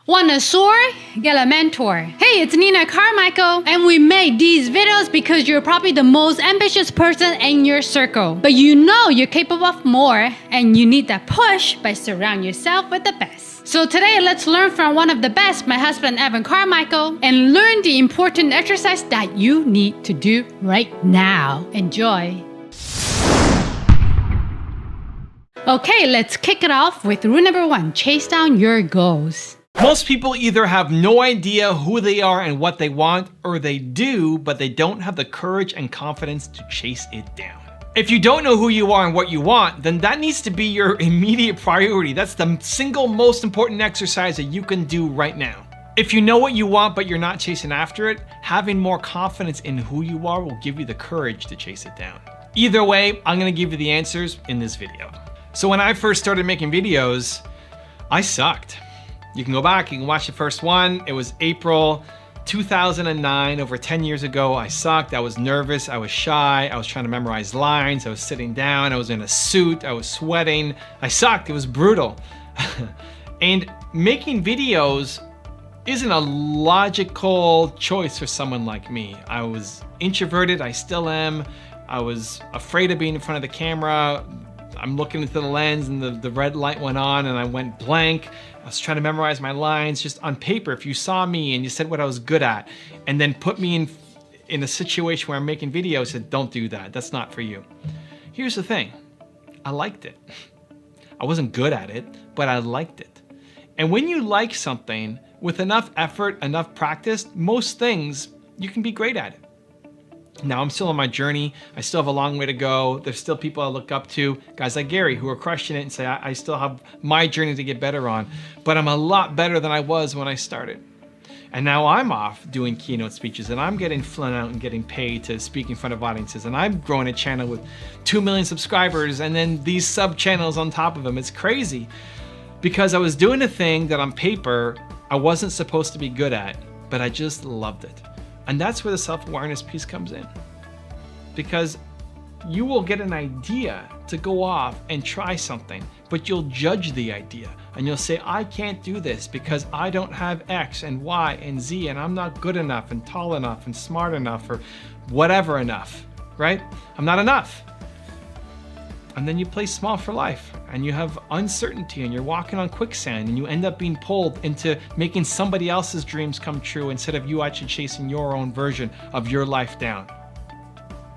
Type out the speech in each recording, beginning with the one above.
Want to soar? Get a mentor. Hey, it's Nina Carmichael, and we made these videos because you're probably the most ambitious person in your circle. But you know you're capable of more, and you need that push by surrounding yourself with the best. So today, let's learn from one of the best, my husband Evan Carmichael, and learn the important exercise that you need to do right now. Enjoy. Okay, let's kick it off with rule number 1, chase down your goals. Most people either have no idea who they are and what they want, or they do, but they don't have the courage and confidence to chase it down. If you don't know who you are and what you want, then that needs to be your immediate priority. That's the single most important exercise that you can do right now. If you know what you want, but you're not chasing after it, having more confidence in who you are will give you the courage to chase it down. Either way, I'm gonna give you the answers in this video. So when I first started making videos, I sucked. You can go back, you can watch the first one. It was April 2009, over 10 years ago. I sucked, I was nervous, I was shy, I was trying to memorize lines, I was sitting down, I was in a suit, I was sweating. I sucked, it was brutal. And making videos isn't a logical choice for someone like me. I was introverted, I still am. I was afraid of being in front of the camera. I'm looking into the lens and the red light went on and I went blank. I was trying to memorize my lines just on paper. If you saw me and you said what I was good at and then put me in a situation where I'm making videos, said, don't do that, that's not for you. Here's the thing, I liked it. I wasn't good at it, but I liked it. And when you like something, with enough effort, enough practice, most things, you can be great at it. Now I'm still on my journey. I still have a long way to go. There's still people I look up to, guys like Gary who are crushing it and say, I still have my journey to get better on, but I'm a lot better than I was when I started. And now I'm off doing keynote speeches and I'm getting flown out and getting paid to speak in front of audiences. And I'm growing a channel with 2 million subscribers and then these sub channels on top of them. It's crazy because I was doing a thing that on paper, I wasn't supposed to be good at, but I just loved it. And that's where the self-awareness piece comes in. Because you will get an idea to go off and try something, but you'll judge the idea and you'll say, I can't do this because I don't have X and Y and Z and I'm not good enough and tall enough and smart enough or whatever enough, right? I'm not enough. And then you play small for life and you have uncertainty and you're walking on quicksand and you end up being pulled into making somebody else's dreams come true instead of you actually chasing your own version of your life down.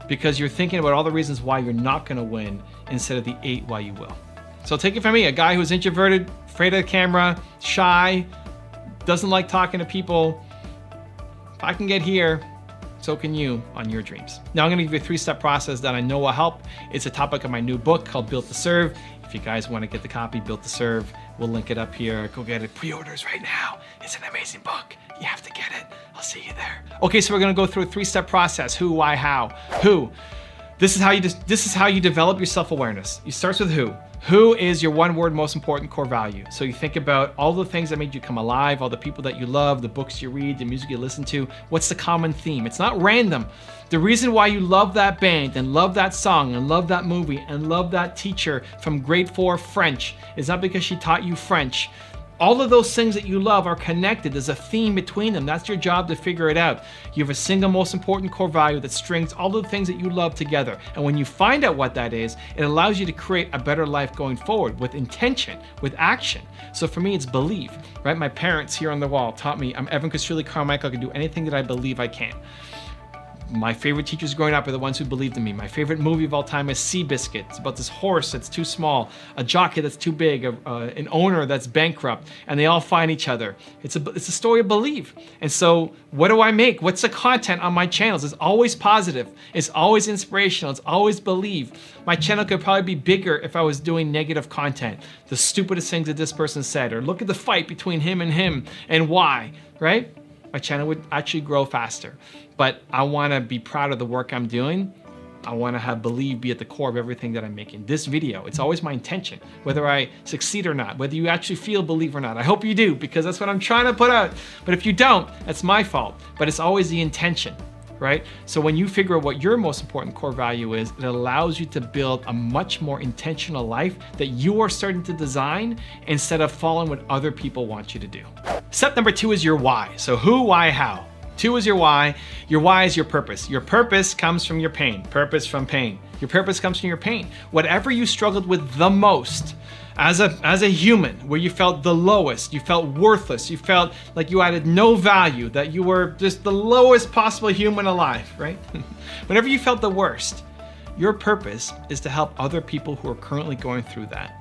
Because you're thinking about all the reasons why you're not gonna win instead of the 8 why you will. So take it from me, a guy who's introverted, afraid of the camera, shy, doesn't like talking to people. If I can get here, so can you on your dreams. Now I'm gonna give you a 3-step process that I know will help. It's a topic of my new book called Built to Serve. If you guys wanna get the copy, Built to Serve, we'll link it up here. Go get it, pre-orders right now. It's an amazing book, you have to get it. I'll see you there. Okay, so we're gonna go through a 3-step process. Who, why, how. Who, this is how you develop your self-awareness. You start with who. Who is your one word most important core value? So you think about all the things that made you come alive, all the people that you love, the books you read, the music you listen to. What's the common theme? It's not random. The reason why you love that band and love that song and love that movie and love that teacher from grade 4 French is not because she taught you French. All of those things that you love are connected. There's a theme between them. That's your job to figure it out. You have a single most important core value that strings all of the things that you love together. And when you find out what that is, it allows you to create a better life going forward with intention, with action. So for me, it's believe, right? My parents here on the wall taught me, I'm Evan Carmichael, I can do anything that I believe I can. My favorite teachers growing up are the ones who believed in me. My favorite movie of all time is Seabiscuit. It's about this horse that's too small, a jockey that's too big, an owner that's bankrupt, and they all find each other. It's a story of belief. And so what do I make? What's the content on my channels? It's always positive. It's always inspirational. It's always believe. My channel could probably be bigger if I was doing negative content. The stupidest things that this person said, or look at the fight between him and why, right? My channel would actually grow faster. But I wanna be proud of the work I'm doing. I wanna have believe be at the core of everything that I'm making. This video, it's always my intention, whether I succeed or not, whether you actually feel believe or not. I hope you do, because that's what I'm trying to put out. But if you don't, that's my fault. But it's always the intention, right? So when you figure out what your most important core value is, it allows you to build a much more intentional life that you are starting to design instead of following what other people want you to do. Step number 2 is your why. So who, why, how. 2 is your why. Your why is your purpose. Your purpose comes from your pain. Purpose from pain. Your purpose comes from your pain. Whatever you struggled with the most as a human, where you felt the lowest, you felt worthless, you felt like you added no value, that you were just the lowest possible human alive, right? Whenever you felt the worst, your purpose is to help other people who are currently going through that.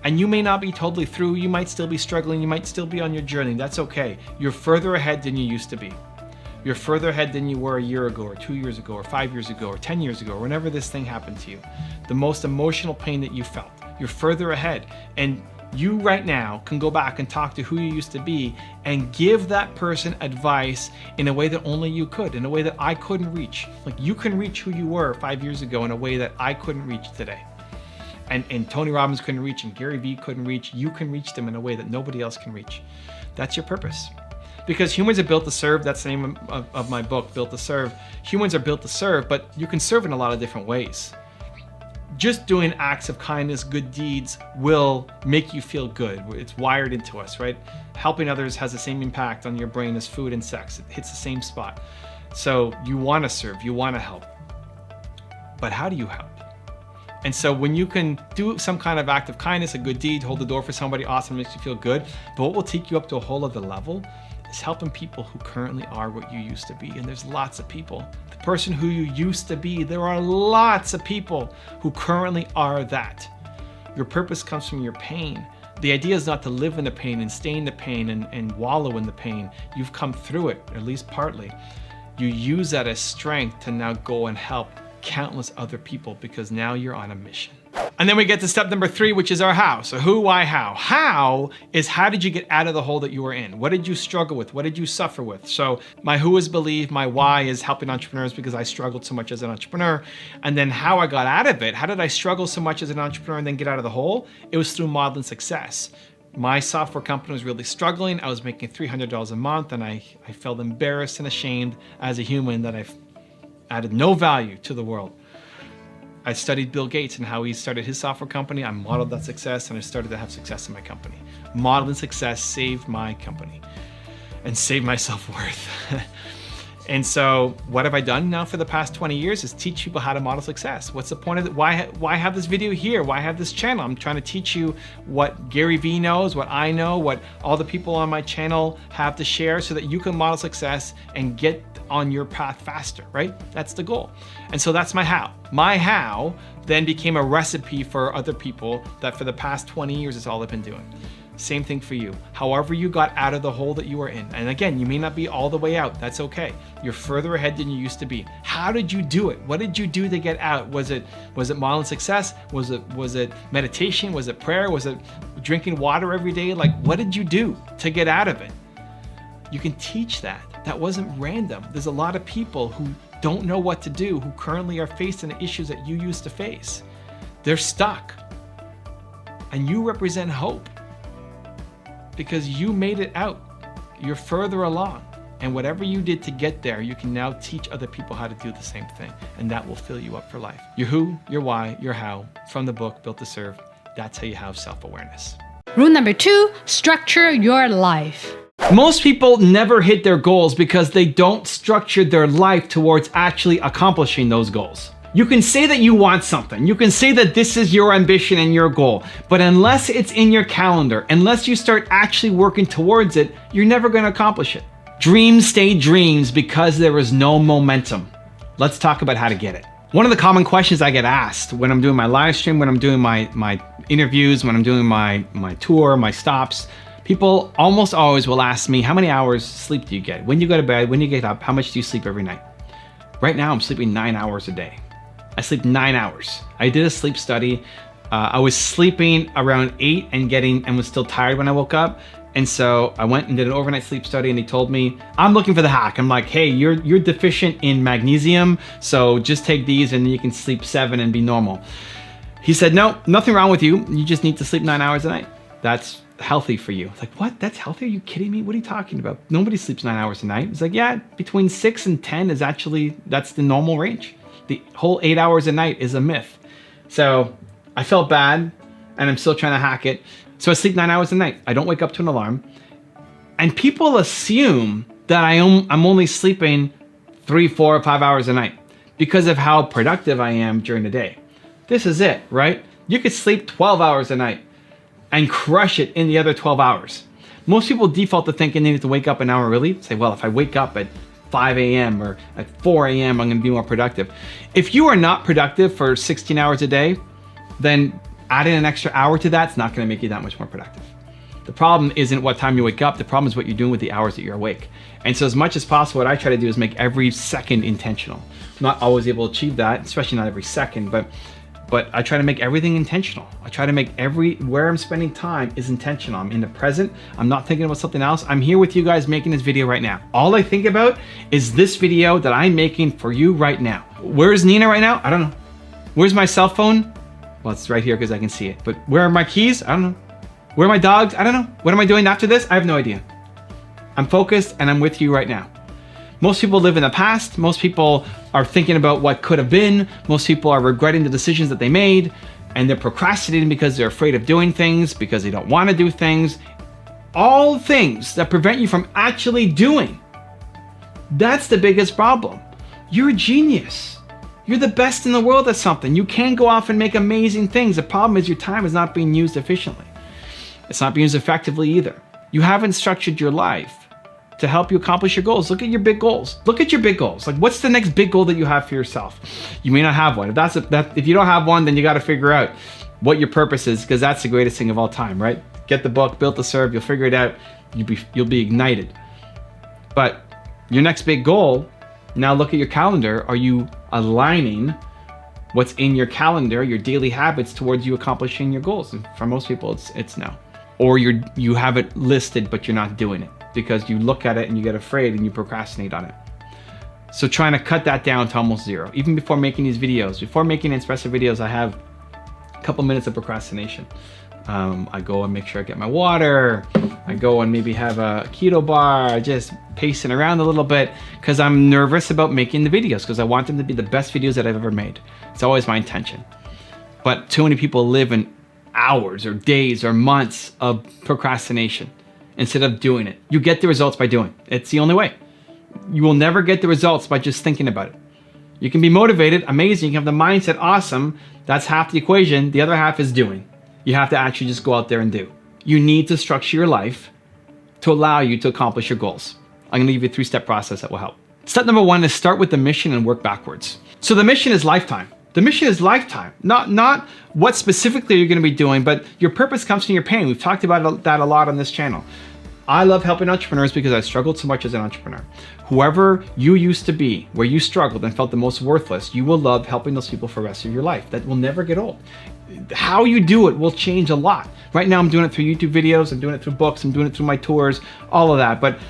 And you may not be totally through, you might still be struggling, you might still be on your journey, that's okay. You're further ahead than you used to be. You're further ahead than you were a year ago, or 2 years ago, or 5 years ago, or 10 years ago, or whenever this thing happened to you. The most emotional pain that you felt, you're further ahead. And you right now can go back and talk to who you used to be and give that person advice in a way that only you could, in a way that I couldn't reach. Like you can reach who you were 5 years ago in a way that I couldn't reach today. And Tony Robbins couldn't reach, and Gary Vee couldn't reach. You can reach them in a way that nobody else can reach. That's your purpose. Because humans are built to serve. That's the name of my book, Built to Serve. Humans are built to serve, but you can serve in a lot of different ways. Just doing acts of kindness, good deeds will make you feel good. It's wired into us, right? Helping others has the same impact on your brain as food and sex. It hits the same spot. So you want to serve, you want to help. But how do you help? And so when you can do some kind of act of kindness, a good deed, hold the door for somebody, awesome, makes you feel good. But what will take you up to a whole other level is helping people who currently are what you used to be. And there's lots of people. The person who you used to be, there are lots of people who currently are that. Your purpose comes from your pain. The idea is not to live in the pain and stay in the pain and wallow in the pain. You've come through it, at least partly. You use that as strength to now go and help countless other people because now you're on a mission. And then we get to step number 3, which is our how. So who, why, how? How is how did you get out of the hole that you were in? What did you struggle with? What did you suffer with? So my who is believe, my why is helping entrepreneurs because I struggled so much as an entrepreneur. And then how I got out of it, how did I struggle so much as an entrepreneur and then get out of the hole? It was through modeling success. My software company was really struggling. I was making $300 a month and I felt embarrassed and ashamed as a human that I've added no value to the world. I studied Bill Gates and how he started his software company. I modeled that success and I started to have success in my company. Modeling success saved my company and saved my self-worth. And so what have I done now for the past 20 years is teach people how to model success. What's the point of it? Why have this video here? Why have this channel? I'm trying to teach you what Gary Vee knows, what I know, what all the people on my channel have to share so that you can model success and get on your path faster, right? That's the goal. And so that's my how. My how then became a recipe for other people that for the past 20 years is all I've been doing. Same thing for you. However you got out of the hole that you were in. And again, you may not be all the way out. That's okay. You're further ahead than you used to be. How did you do it? What did you do to get out? Was it modeling success? Was it meditation? Was it prayer? Was it drinking water every day? Like, what did you do to get out of it? You can teach that. That wasn't random. There's a lot of people who don't know what to do, who currently are facing the issues that you used to face. They're stuck. And you represent hope because you made it out. You're further along. And whatever you did to get there, you can now teach other people how to do the same thing. And that will fill you up for life. Your who, your why, your how, from the book, Built to Serve. That's how you have self-awareness. Rule number 2, structure your life. Most people never hit their goals because they don't structure their life towards actually accomplishing those goals. You can say that you want something. You can say that this is your ambition and your goal. But unless it's in your calendar, unless you start actually working towards it, you're never going to accomplish it. Dreams stay dreams because there is no momentum. Let's talk about how to get it. One of the common questions I get asked when I'm doing my live stream, when I'm doing my interviews, when I'm doing my tour, my stops, people almost always will ask me, how many hours sleep do you get? When you go to bed, when you get up, how much do you sleep every night? Right now, I'm sleeping 9 hours a day. I sleep 9 hours. I did a sleep study. I was sleeping around 8 and was still tired when I woke up. And so I went and did an overnight sleep study and they told me, I'm looking for the hack. I'm like, hey, you're deficient in magnesium, so just take these and you can sleep 7 and be normal. He said, no, nothing wrong with you. You just need to sleep 9 hours a night. That's healthy for you. It's like, what? That's healthy? Are you kidding me? What are you talking about? Nobody sleeps 9 hours a night. It's like, yeah, between 6 and 10 is actually, that's the normal range. The whole 8 hours a night is a myth. So I felt bad and I'm still trying to hack it. So I sleep 9 hours a night. I don't wake up to an alarm. And people assume that I'm only sleeping 3, 4, or 5 hours a night because of how productive I am during the day. This is it, right? You could sleep 12 hours a night and crush it in the other 12 hours. Most people default to thinking they need to wake up an hour early. Say, well, if I wake up at 5 a.m. or at 4 a.m., I'm gonna be more productive. If you are not productive for 16 hours a day, then adding an extra hour to that's not gonna make you that much more productive. The problem isn't what time you wake up, the problem is what you're doing with the hours that you're awake. And so as much as possible, what I try to do is make every second intentional. I'm not always able to achieve that, especially not every second, but I try to make everything intentional. I try to make where I'm spending time is intentional. I'm in the present. I'm not thinking about something else. I'm here with you guys making this video right now. All I think about is this video that I'm making for you right now. Where's Nina right now? I don't know. Where's my cell phone? Well, it's right here because I can see it. But where are my keys? I don't know. Where are my dogs? I don't know. What am I doing after this? I have no idea. I'm focused and I'm with you right now. Most people live in the past. Most people are thinking about what could have been. Most people are regretting the decisions that they made, and they're procrastinating because they're afraid of doing things, because they don't want to do things. All things that prevent you from actually doing. That's the biggest problem. You're a genius. You're the best in the world at something. You can go off and make amazing things. The problem is your time is not being used efficiently. It's not being used effectively either. You haven't structured your life to help you accomplish your goals. Look at your big goals. Look at your big goals. Like, what's the next big goal that you have for yourself? You may not have one. If you don't have one, then you got to figure out what your purpose is, because that's the greatest thing of all time, right? Get the book, Built to Serve. You'll figure it out. You'll be ignited. But your next big goal, now look at your calendar. Are you aligning what's in your calendar, your daily habits, towards you accomplishing your goals? And for most people, it's no. Or you have it listed, but you're not doing it, because you look at it and you get afraid and you procrastinate on it. So trying to cut that down to almost zero. Even before making these videos, before making expressive videos, I have a couple minutes of procrastination. I go and make sure I get my water. I go and maybe have a keto bar, just pacing around a little bit, because I'm nervous about making the videos, because I want them to be the best videos that I've ever made. It's always my intention. But too many people live in hours or days or months of procrastination instead of doing it. You get the results by doing it. It's the only way. You will never get the results by just thinking about it. You can be motivated, amazing, you can have the mindset, awesome. That's half the equation. The other half is doing. You have to actually just go out there and do. You need to structure your life to allow you to accomplish your goals. I'm gonna give you a 3-step process that will help. Step number 1 is start with the mission and work backwards. So the mission is lifetime. The mission is lifetime, not what specifically you're gonna be doing, but your purpose comes from your pain. We've talked about that a lot on this channel. I love helping entrepreneurs because I struggled so much as an entrepreneur. Whoever you used to be, where you struggled and felt the most worthless, you will love helping those people for the rest of your life. That will never get old. How you do it will change a lot. Right now I'm doing it through YouTube videos, I'm doing it through books, I'm doing it through my tours, all of that. But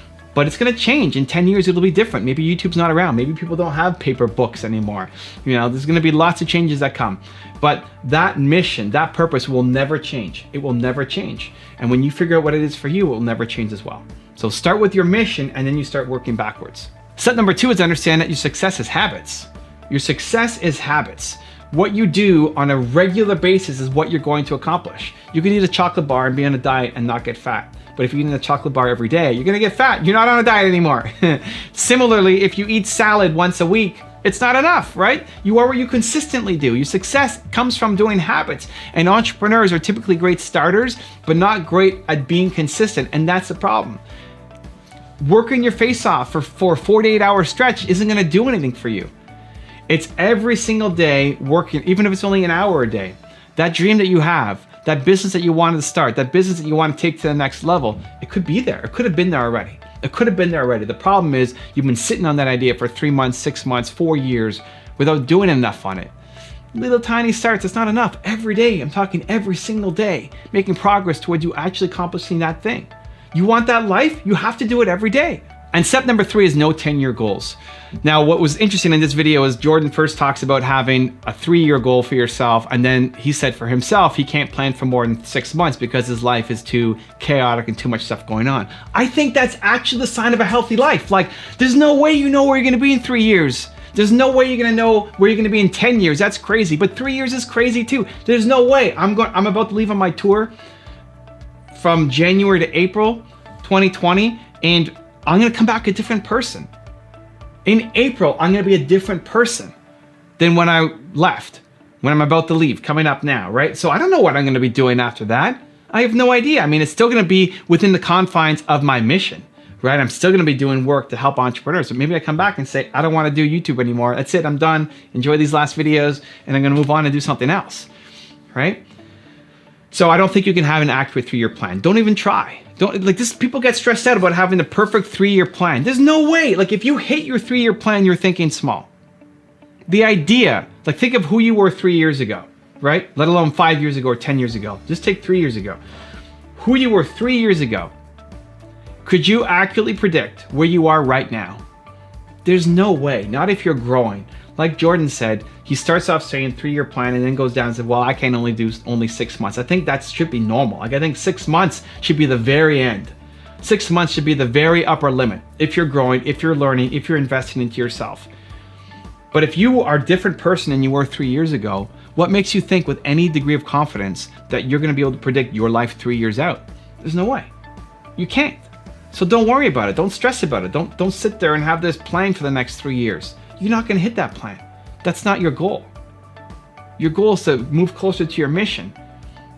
it's gonna change. In 10 years, it'll be different. Maybe YouTube's not around. Maybe people don't have paper books anymore. You know, there's gonna be lots of changes that come. But that mission, that purpose will never change. It will never change. And when you figure out what it is for you, it will never change as well. So start with your mission and then you start working backwards. Step number 2 is understand that your success is habits. Your success is habits. What you do on a regular basis is what you're going to accomplish. You can eat a chocolate bar and be on a diet and not get fat. But if you eat a chocolate bar every day, you're gonna get fat. You're not on a diet anymore. Similarly, if you eat salad once a week, it's not enough, right? You are what you consistently do. Your success comes from doing habits. And entrepreneurs are typically great starters, but not great at being consistent. And that's the problem. Working your face off for a 48-hour stretch isn't gonna do anything for you. It's every single day working, even if it's only an hour a day. That dream that you have, that business that you wanted to start, that business that you want to take to the next level, it could be there. It could have been there already. It could have been there already. The problem is you've been sitting on that idea for 3 months, 6 months, 4 years without doing enough on it. Little tiny starts, it's not enough. Every day, I'm talking every single day, making progress towards you actually accomplishing that thing. You want that life? You have to do it every day. And step number 3 is no 10-year goals. Now, what was interesting in this video is Jordan first talks about having a 3-year goal for yourself, and then he said for himself, he can't plan for more than 6 months because his life is too chaotic and too much stuff going on. I think that's actually the sign of a healthy life. Like, there's no way you know where you're gonna be in 3 years. There's no way you're gonna know where you're gonna be in 10 years. That's crazy, but 3 years is crazy too. There's no way. I'm about to leave on my tour from January to April 2020, and I'm gonna come back a different person. In April, I'm gonna be a different person than when I left, when I'm about to leave, coming up now, right? So I don't know what I'm gonna be doing after that. I have no idea. I mean, it's still gonna be within the confines of my mission, right? I'm still gonna be doing work to help entrepreneurs. So maybe I come back and say, I don't wanna do YouTube anymore. That's it, I'm done. Enjoy these last videos, and I'm gonna move on and do something else, right? So I don't think you can have an accurate 3-year plan. Don't even try. Don't like this. People get stressed out about having the perfect 3-year plan. There's no way. Like if you hate your 3-year plan, you're thinking small. The idea, like think of who you were 3 years ago, right? Let alone 5 years ago or 10 years ago. Just take 3 years ago. Who you were 3 years ago. Could you accurately predict where you are right now? There's no way. Not if you're growing. Like Jordan said, he starts off saying 3-year plan and then goes down and says, well, I can only do 6 months. I think that should be normal. Like I think 6 months should be the very end. 6 months should be the very upper limit. If you're growing, if you're learning, if you're investing into yourself. But if you are a different person than you were 3 years ago, what makes you think with any degree of confidence that you're gonna be able to predict your life 3 years out? There's no way. You can't. So don't worry about it. Don't stress about it. Don't sit there and have this plan for the next 3 years. You're not gonna hit that plan. That's not your goal. Your goal is to move closer to your mission,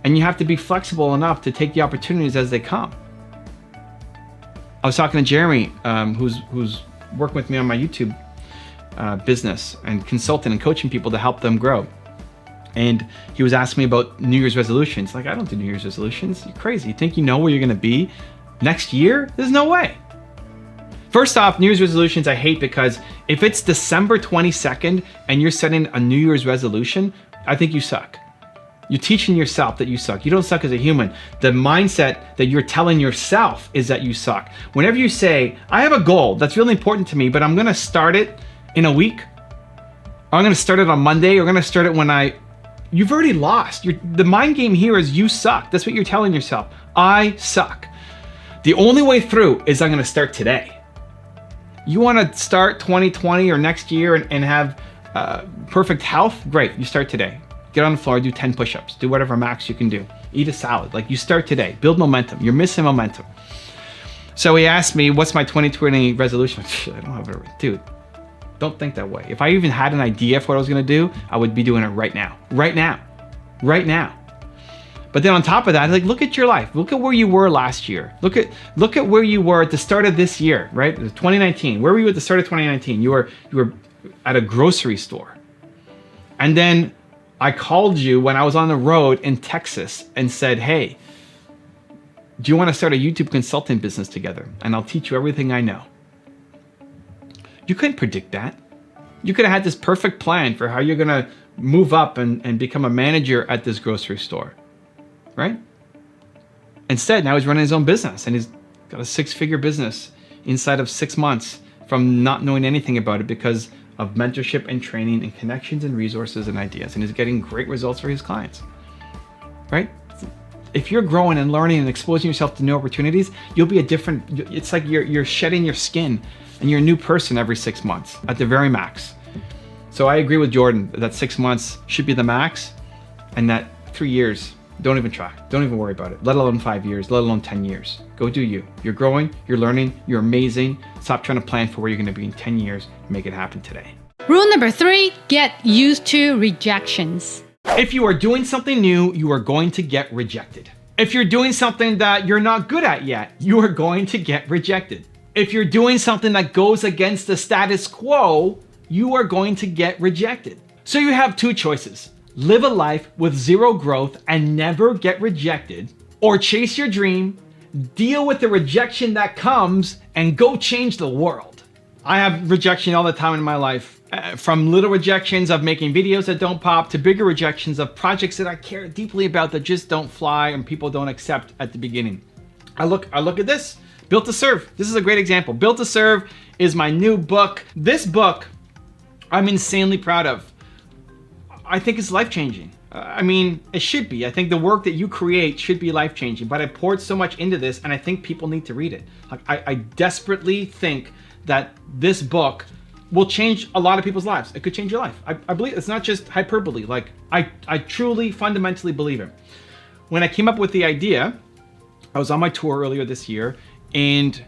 and you have to be flexible enough to take the opportunities as they come. I was talking to Jeremy, who's working with me on my YouTube business and consulting and coaching people to help them grow. And he was asking me about New Year's resolutions. Like, I don't do New Year's resolutions. You're crazy. You think you know where you're gonna be next year? There's no way. First off, New Year's resolutions I hate because if it's December 22nd and you're setting a New Year's resolution, I think you suck. You're teaching yourself that you suck. You don't suck as a human. The mindset that you're telling yourself is that you suck. Whenever you say, I have a goal that's really important to me, but I'm gonna start it in a week, or I'm gonna start it on Monday, or I'm gonna start it when you've already lost. The mind game here is you suck. That's what you're telling yourself. I suck. The only way through is I'm gonna start today. You wanna start 2020 or next year and have perfect health? Great, you start today. Get on the floor, do 10 push-ups, do whatever max you can do. Eat a salad, like you start today. Build momentum, you're missing momentum. So he asked me, what's my 2020 resolution? I don't have it, dude. Don't think that way. If I even had an idea for what I was gonna do, I would be doing it right now. Right now. Right now. But then on top of that, like look at your life. Look at where you were last year. Look at where you were at the start of this year, right? 2019. Where were you at the start of 2019? You were at a grocery store. And then I called you when I was on the road in Texas and said, hey, do you want to start a YouTube consulting business together? And I'll teach you everything I know. You couldn't predict that. You could have had this perfect plan for how you're gonna move up and become a manager at this grocery store, right? Instead, now he's running his own business and he's got a 6-figure business inside of 6 months from not knowing anything about it because of mentorship and training and connections and resources and ideas. And he's getting great results for his clients, right? If you're growing and learning and exposing yourself to new opportunities, you'll be it's like you're shedding your skin and you're a new person every 6 months at the very max. So I agree with Jordan that 6 months should be the max and that 3 years, don't even try. Don't even worry about it, let alone 5 years, let alone 10 years. Go do you. You're growing, you're learning, you're amazing. Stop trying to plan for where you're gonna be in 10 years. Make it happen today. Rule number 3, get used to rejections. If you are doing something new, you are going to get rejected. If you're doing something that you're not good at yet, you are going to get rejected. If you're doing something that goes against the status quo, you are going to get rejected. So you have 2 choices. Live a life with 0 growth and never get rejected, or chase your dream, deal with the rejection that comes, and go change the world. I have rejection all the time in my life. From little rejections of making videos that don't pop to bigger rejections of projects that I care deeply about that just don't fly and people don't accept at the beginning. I look at this, Built to Serve. This is a great example. Built to Serve is my new book. This book I'm insanely proud of. I think it's life-changing. I mean, it should be. I think the work that you create should be life-changing, but I poured so much into this and I think people need to read it. Like, I desperately think that this book will change a lot of people's lives. It could change your life. I believe it's not just hyperbole. Like, I truly, fundamentally believe it. When I came up with the idea, I was on my tour earlier this year And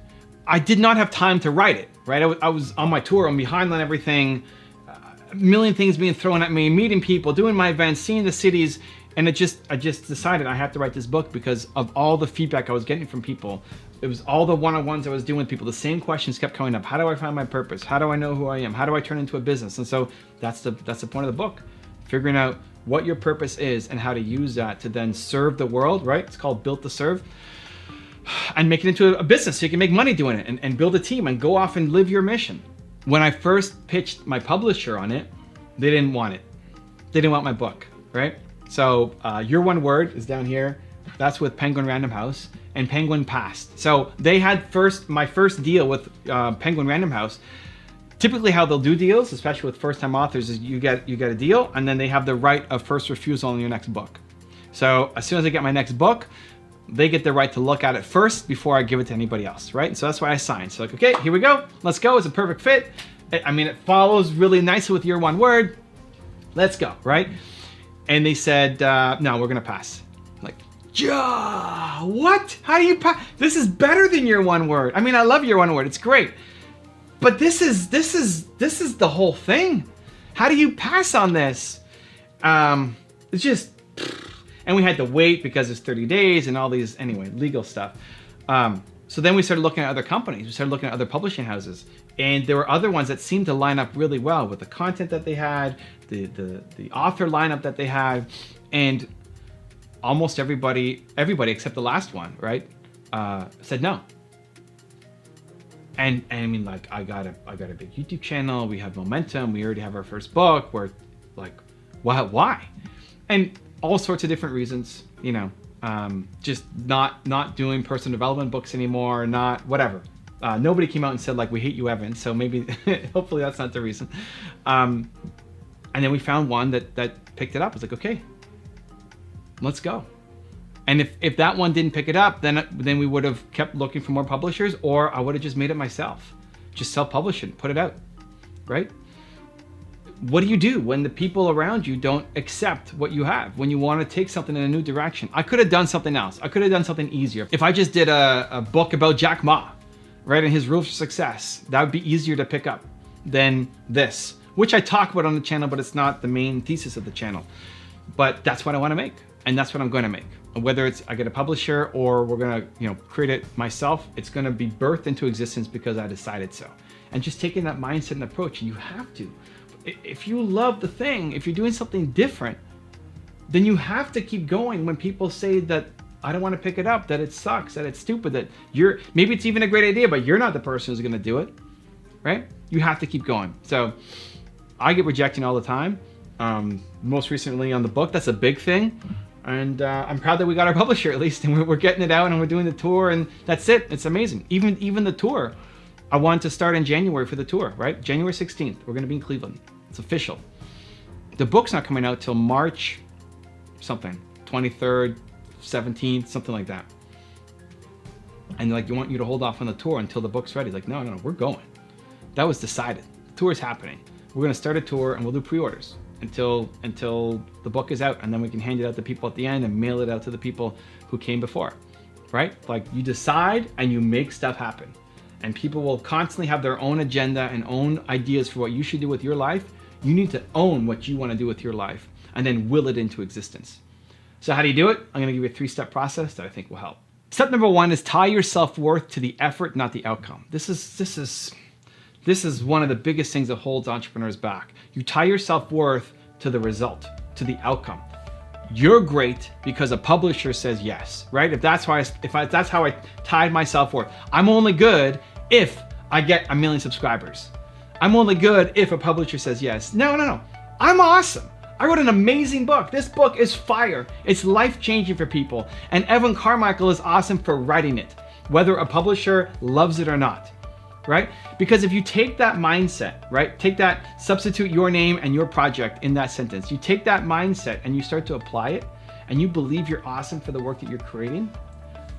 I did not have time to write it, right? I was on my tour, I'm behind on everything, a million things being thrown at me, meeting people, doing my events, seeing the cities. And I just decided I have to write this book because of all the feedback I was getting from people. It was all the one-on-ones I was doing with people. The same questions kept coming up. How do I find my purpose? How do I know who I am? How do I turn into a business? And so that's the point of the book. Figuring out what your purpose is and how to use that to then serve the world, right? It's called Built to Serve. And make it into a business so you can make money doing it and build a team and go off and live your mission. When I first pitched my publisher on it, they didn't want it. They didn't want my book, right? So Your One Word is down here. That's with Penguin Random House, and Penguin passed. So they had my first deal with Penguin Random House. Typically how they'll do deals, especially with first-time authors, is you get a deal and then they have the right of first refusal on your next book. So as soon as I get my next book, they get the right to look at it first before I give it to anybody else, right? And so that's why I signed. So like, okay, here we go. Let's go. It's a perfect fit. I mean, it follows really nicely with Your One Word. Let's go, right? And they said, no, we're gonna pass. I'm like, yeah, what? How do you pass? This is better than Your One Word. I mean, I love Your One Word. It's great. But this is the whole thing. How do you pass on this? It's just, and we had to wait because it's 30 days and all these, anyway, legal stuff. So then we started looking at other companies. We started looking at other publishing houses. And there were other ones that seemed to line up really well with the content that they had, the author lineup that they had, and almost everybody except the last one, right, said no. And I mean, like, I got a big YouTube channel. We have momentum. We already have our first book. We're like, why? And all sorts of different reasons, you know, just not doing personal development books anymore, not whatever. Nobody came out and said like, we hate you, Evan. So maybe, hopefully that's not the reason. And then we found one that picked it up. It's like, okay, let's go. And if that one didn't pick it up, then we would have kept looking for more publishers, or I would have just made it myself. Just self-publish it, put it out, right? What do you do when the people around you don't accept what you have, when you want to take something in a new direction? I could have done something else. I could have done something easier. If I just did a book about Jack Ma, right, and his rules for success, that would be easier to pick up than this, which I talk about on the channel, but it's not the main thesis of the channel. But that's what I want to make, and that's what I'm going to make. Whether it's I get a publisher or we're going to, you know, create it myself, it's going to be birthed into existence because I decided so. And just taking that mindset and approach, you have to. If you love the thing, if you're doing something different, then you have to keep going when people say that I don't want to pick it up, that it sucks, that it's stupid, that maybe it's even a great idea, but you're not the person who's going to do it, right? You have to keep going. So I get rejected all the time. Most recently on the book, that's a big thing. And I'm proud that we got our publisher at least, and we're getting it out and we're doing the tour, and that's it. It's amazing. Even the tour, I wanted to start in January for the tour, right? January 16th, we're going to be in Cleveland. It's official. The book's not coming out till March something, 23rd, 17th, something like that. And like, you want you to hold off on the tour until the book's ready. Like, no, we're going. That was decided. The tour is happening. We're going to start a tour and we'll do pre-orders until the book is out, and then we can hand it out to people at the end and mail it out to the people who came before, right? Like, you decide and you make stuff happen, and people will constantly have their own agenda and own ideas for what you should do with your life. You need to own what you want to do with your life and then will it into existence. So how do you do it? I'm going to give you a 3-step process that I think will help. Step number 1 is tie your self-worth to the effort, not the outcome. This is one of the biggest things that holds entrepreneurs back. You tie your self-worth to the result, to the outcome. You're great because a publisher says yes, right? If that's how I tied my self-worth. I'm only good if I get 1 million subscribers. I'm only good if a publisher says yes. No. I'm awesome. I wrote an amazing book. This book is fire. It's life-changing for people. And Evan Carmichael is awesome for writing it, whether a publisher loves it or not, right? Because if you take that mindset, right? Take that, substitute your name and your project in that sentence. You take that mindset and you start to apply it, and you believe you're awesome for the work that you're creating.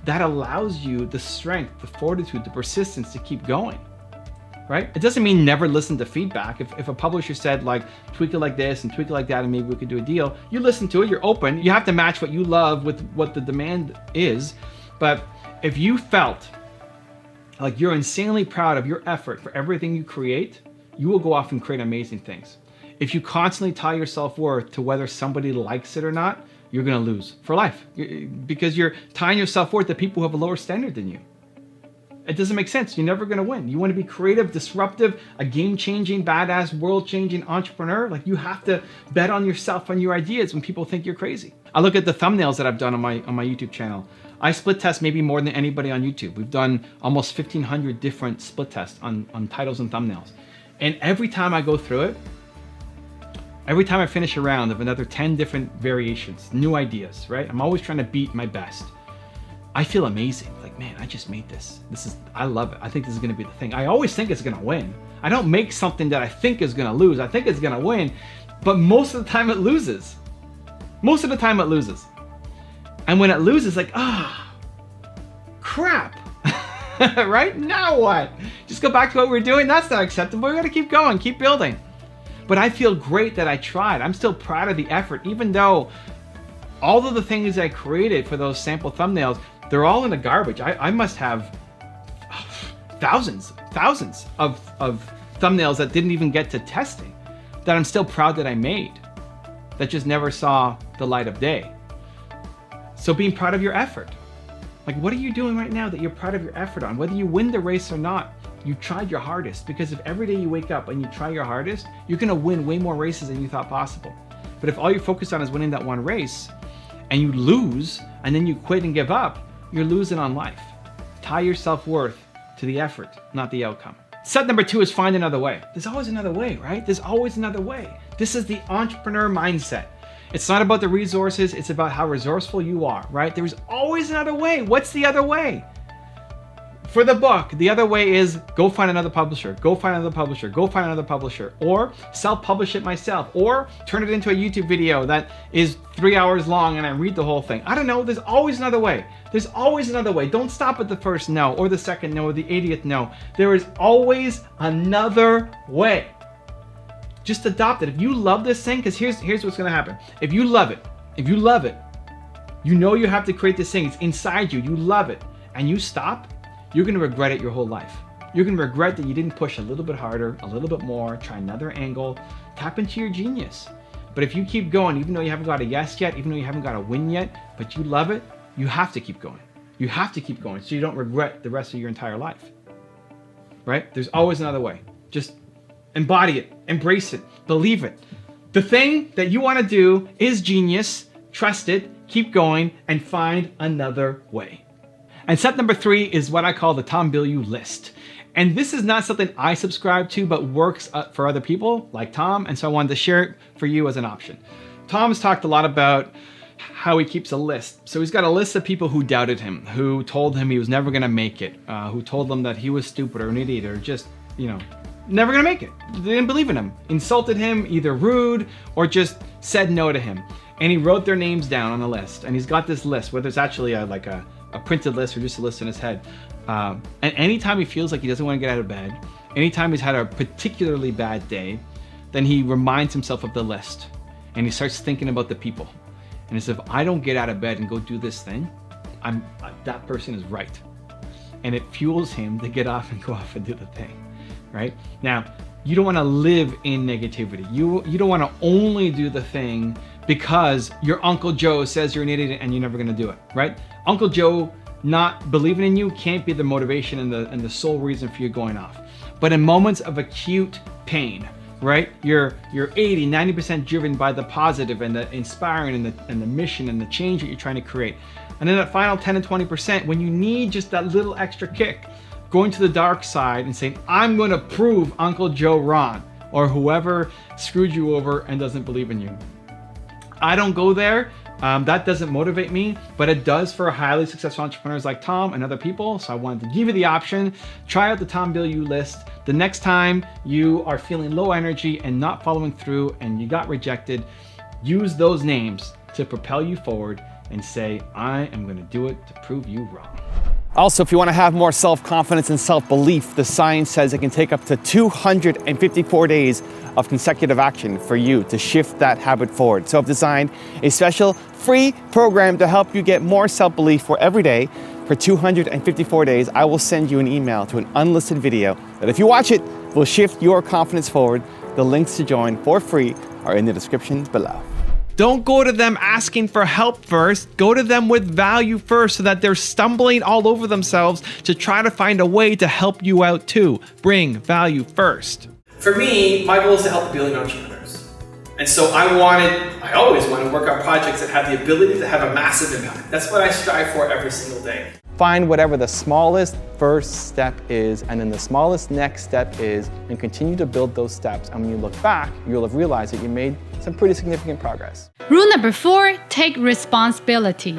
That allows you the strength, the fortitude, the persistence to keep going. Right? It doesn't mean never listen to feedback. If a publisher said like, tweak it like this and tweak it like that and maybe we could do a deal, you listen to it, you're open. You have to match what you love with what the demand is. But if you felt like you're insanely proud of your effort for everything you create, you will go off and create amazing things. If you constantly tie your self-worth to whether somebody likes it or not, you're gonna lose for life because you're tying your self-worth to people who have a lower standard than you. It doesn't make sense. You're never gonna win. You wanna be creative, disruptive, a game-changing, badass, world-changing entrepreneur. Like you have to bet on yourself, on your ideas when people think you're crazy. I look at the thumbnails that I've done on my YouTube channel. I split test maybe more than anybody on YouTube. We've done almost 1,500 different split tests on titles and thumbnails. And every time I go through it, every time I finish a round of another 10 different variations, new ideas, right? I'm always trying to beat my best. I feel amazing. Like, man, I just made this. I love it. I think this is gonna be the thing. I always think it's gonna win. I don't make something that I think is gonna lose. I think it's gonna win, but most of the time it loses. Most of the time it loses. And when it loses, like, crap, right? Now what? Just go back to what we're doing? That's not acceptable. We gotta keep going, keep building. But I feel great that I tried. I'm still proud of the effort, even though all of the things I created for those sample thumbnails, they're all in the garbage. I must have thousands of thumbnails that didn't even get to testing, that I'm still proud that I made, that just never saw the light of day. So being proud of your effort. Like, what are you doing right now that you're proud of your effort on? Whether you win the race or not, you tried your hardest, because if every day you wake up and you try your hardest, you're gonna win way more races than you thought possible. But if all you're focused on is winning that one race and you lose and then you quit and give up, you're losing on life. Tie your self-worth to the effort, not the outcome. Step number 2 is find another way. There's always another way, right? There's always another way. This is the entrepreneur mindset. It's not about the resources, it's about how resourceful you are, right? There's always another way. What's the other way? For the book, the other way is go find another publisher, go find another publisher, go find another publisher, or self-publish it myself, or turn it into a YouTube video that is 3 hours long and I read the whole thing. I don't know, there's always another way. There's always another way. Don't stop at the first no, or the second no, or the 80th no. There is always another way. Just adopt it. If you love this thing, because here's what's gonna happen. If you love it, you know you have to create this thing, it's inside you, you love it, and you stop, you're gonna regret it your whole life. You're gonna regret that you didn't push a little bit harder, a little bit more, try another angle, tap into your genius. But if you keep going, even though you haven't got a yes yet, even though you haven't got a win yet, but you love it, you have to keep going. You have to keep going so you don't regret the rest of your entire life, right? There's always another way. Just embody it, embrace it, believe it. The thing that you wanna do is genius, trust it, keep going, and find another way. And step number 3 is what I call the Tom Bilyeu list. And this is not something I subscribe to, but works for other people like Tom. And so I wanted to share it for you as an option. Tom's talked a lot about how he keeps a list. So he's got a list of people who doubted him, who told him he was never gonna make it, who told him that he was stupid or an idiot or just, never gonna make it. They didn't believe in him, insulted him, either rude or just said no to him. And he wrote their names down on a list. And he's got this list, whether it's actually a printed list or just a list in his head. And anytime he feels like he doesn't want to get out of bed, anytime he's had a particularly bad day, then he reminds himself of the list and he starts thinking about the people. And as if I don't get out of bed and go do this thing, that person is right. And it fuels him to get off and go off and do the thing, right? Now, you don't want to live in negativity. You don't want to only do the thing because your Uncle Joe says you're an idiot and you're never gonna do it, right? Uncle Joe not believing in you can't be the motivation and the sole reason for you going off. But in moments of acute pain, right? You're 80, 90% driven by the positive and the inspiring and the mission and the change that you're trying to create. And then that final 10 and 20%, when you need just that little extra kick, going to the dark side and saying, I'm gonna prove Uncle Joe wrong, or whoever screwed you over and doesn't believe in you. I don't go there. That doesn't motivate me, but it does for highly successful entrepreneurs like Tom and other people. So I wanted to give you the option. Try out the Tom Bilyeu list. The next time you are feeling low energy and not following through and you got rejected, use those names to propel you forward and say, I am going to do it to prove you wrong. Also, if you want to have more self-confidence and self-belief, the science says it can take up to 254 days of consecutive action for you to shift that habit forward. So I've designed a special free program to help you get more self-belief for every day For 254 days, I will send you an email to an unlisted video that if you watch it, will shift your confidence forward. The links to join for free are in the description below. Don't go to them asking for help first. Go to them with value first so that they're stumbling all over themselves to try to find a way to help you out too. Bring value first. For me, my goal is to help billion entrepreneurs. And so I always want to work on projects that have the ability to have a massive impact. That's what I strive for every single day. Find whatever the smallest first step is, and then the smallest next step is, and continue to build those steps. And when you look back, you'll have realized that you made some pretty significant progress. Rule number 4, take responsibility.